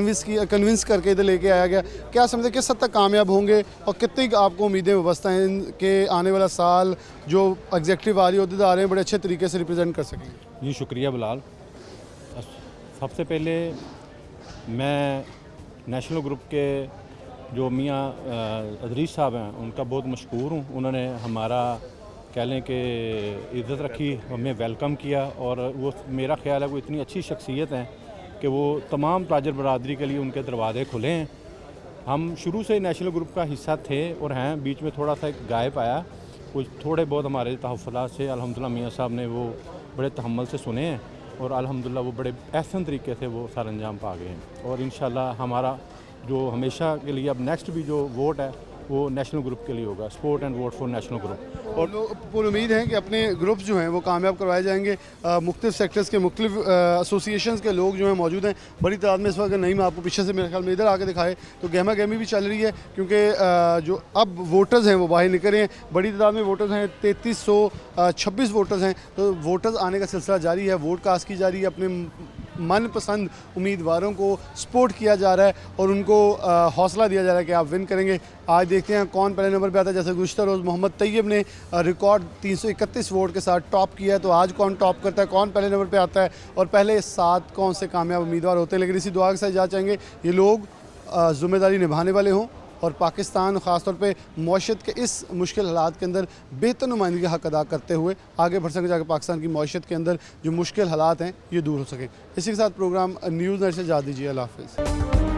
कन्विंस करके इधर लेके आया गया, क्या समझते किस हद तक कामयाब होंगे और कितनी आपको उम्मीदें वाबस्ता हैं कि आने वाला साल जो एग्जेक्टिव आ रही अहदेदार हैं बड़े अच्छे तरीके से रिप्रेजेंट कर सकेंगे? जी शुक्रिया बिलाल। सबसे पहले मैं नेशनल ग्रुप के जो मियाँ अदरीस साहब हैं उनका बहुत मशकूर हूँ। उन्होंने हमारा कह लें कि इज़्ज़त रखी, हमें वेलकम किया और वो मेरा ख्याल है वो इतनी अच्छी शख्सियत हैं कि वो तमाम ताजर बरादरी के लिए उनके दरवाज़े खुले हैं। हम शुरू से नेशनल ग्रुप का हिस्सा थे और हैं, बीच में थोड़ा सा एक गैप आया, कुछ थोड़े बहुत हमारे तहफ़्फ़ुलात से अल्हम्दुलिल्लाह मियाँ साहब ने वो बड़े तहम्मुल से सुने हैं और अल्हम्दुलिल्लाह वो बड़े एहसन तरीके से वो सर अंजाम पा गए हैं और इंशाल्लाह हमारा जो हमेशा के लिए अब नेक्स्ट भी जो वोट है वो नेशनल ग्रुप के लिए होगा, support and vote for national group. और पूरी उम्मीद है कि अपने ग्रुप्स जो हैं वो कामयाब करवाए जाएंगे। मुख्तलिफ सेक्टर्स के मुख्तलिफ एसोसिएशंस के लोग जो हैं मौजूद हैं बड़ी तादाद में। इस वक्त नहीं मैं आपको पीछे से मेरे ख्याल में इधर आके दिखाए तो गहमा गहमी भी चल रही है क्योंकि जो अब वोटर्स हैं वो बाहर निकले हैं, बड़ी तादाद में वोटर्स हैं, 3326 वोटर्स हैं। तो वोटर्स आने का सिलसिला जारी है, वोट कास्ट की जा रही है, अपने मनपसंद उम्मीदवारों को सपोर्ट किया जा रहा है और उनको हौसला दिया जा रहा है कि आप विन करेंगे। आज देखते हैं कौन पहले नंबर पे आता है। जैसे गुज़श्ता रोज़ मोहम्मद तैयब ने रिकॉर्ड 331 वोट के साथ टॉप किया है, तो आज कौन टॉप करता है, कौन पहले नंबर पे आता है और पहले 7 कौन से कामयाब उम्मीदवार होते हैं। लेकिन इसी दुआ के साथ जा चाहेंगे ये लोग ज़िम्मेदारी निभाने वाले हों और पाकिस्तान ख़ास तौर पे मौशत के इस मुश्किल हालात के अंदर बेहतर नुमाइंदगी का हक़ अदा करते हुए आगे बढ़ सकें, जाकर पाकिस्तान की मौशत के अंदर जो मुश्किल हालात हैं ये दूर हो सकें। इसी के साथ प्रोग्राम न्यूज़ नेट से जा दीजिए। अल्लाह हाफ़िज़।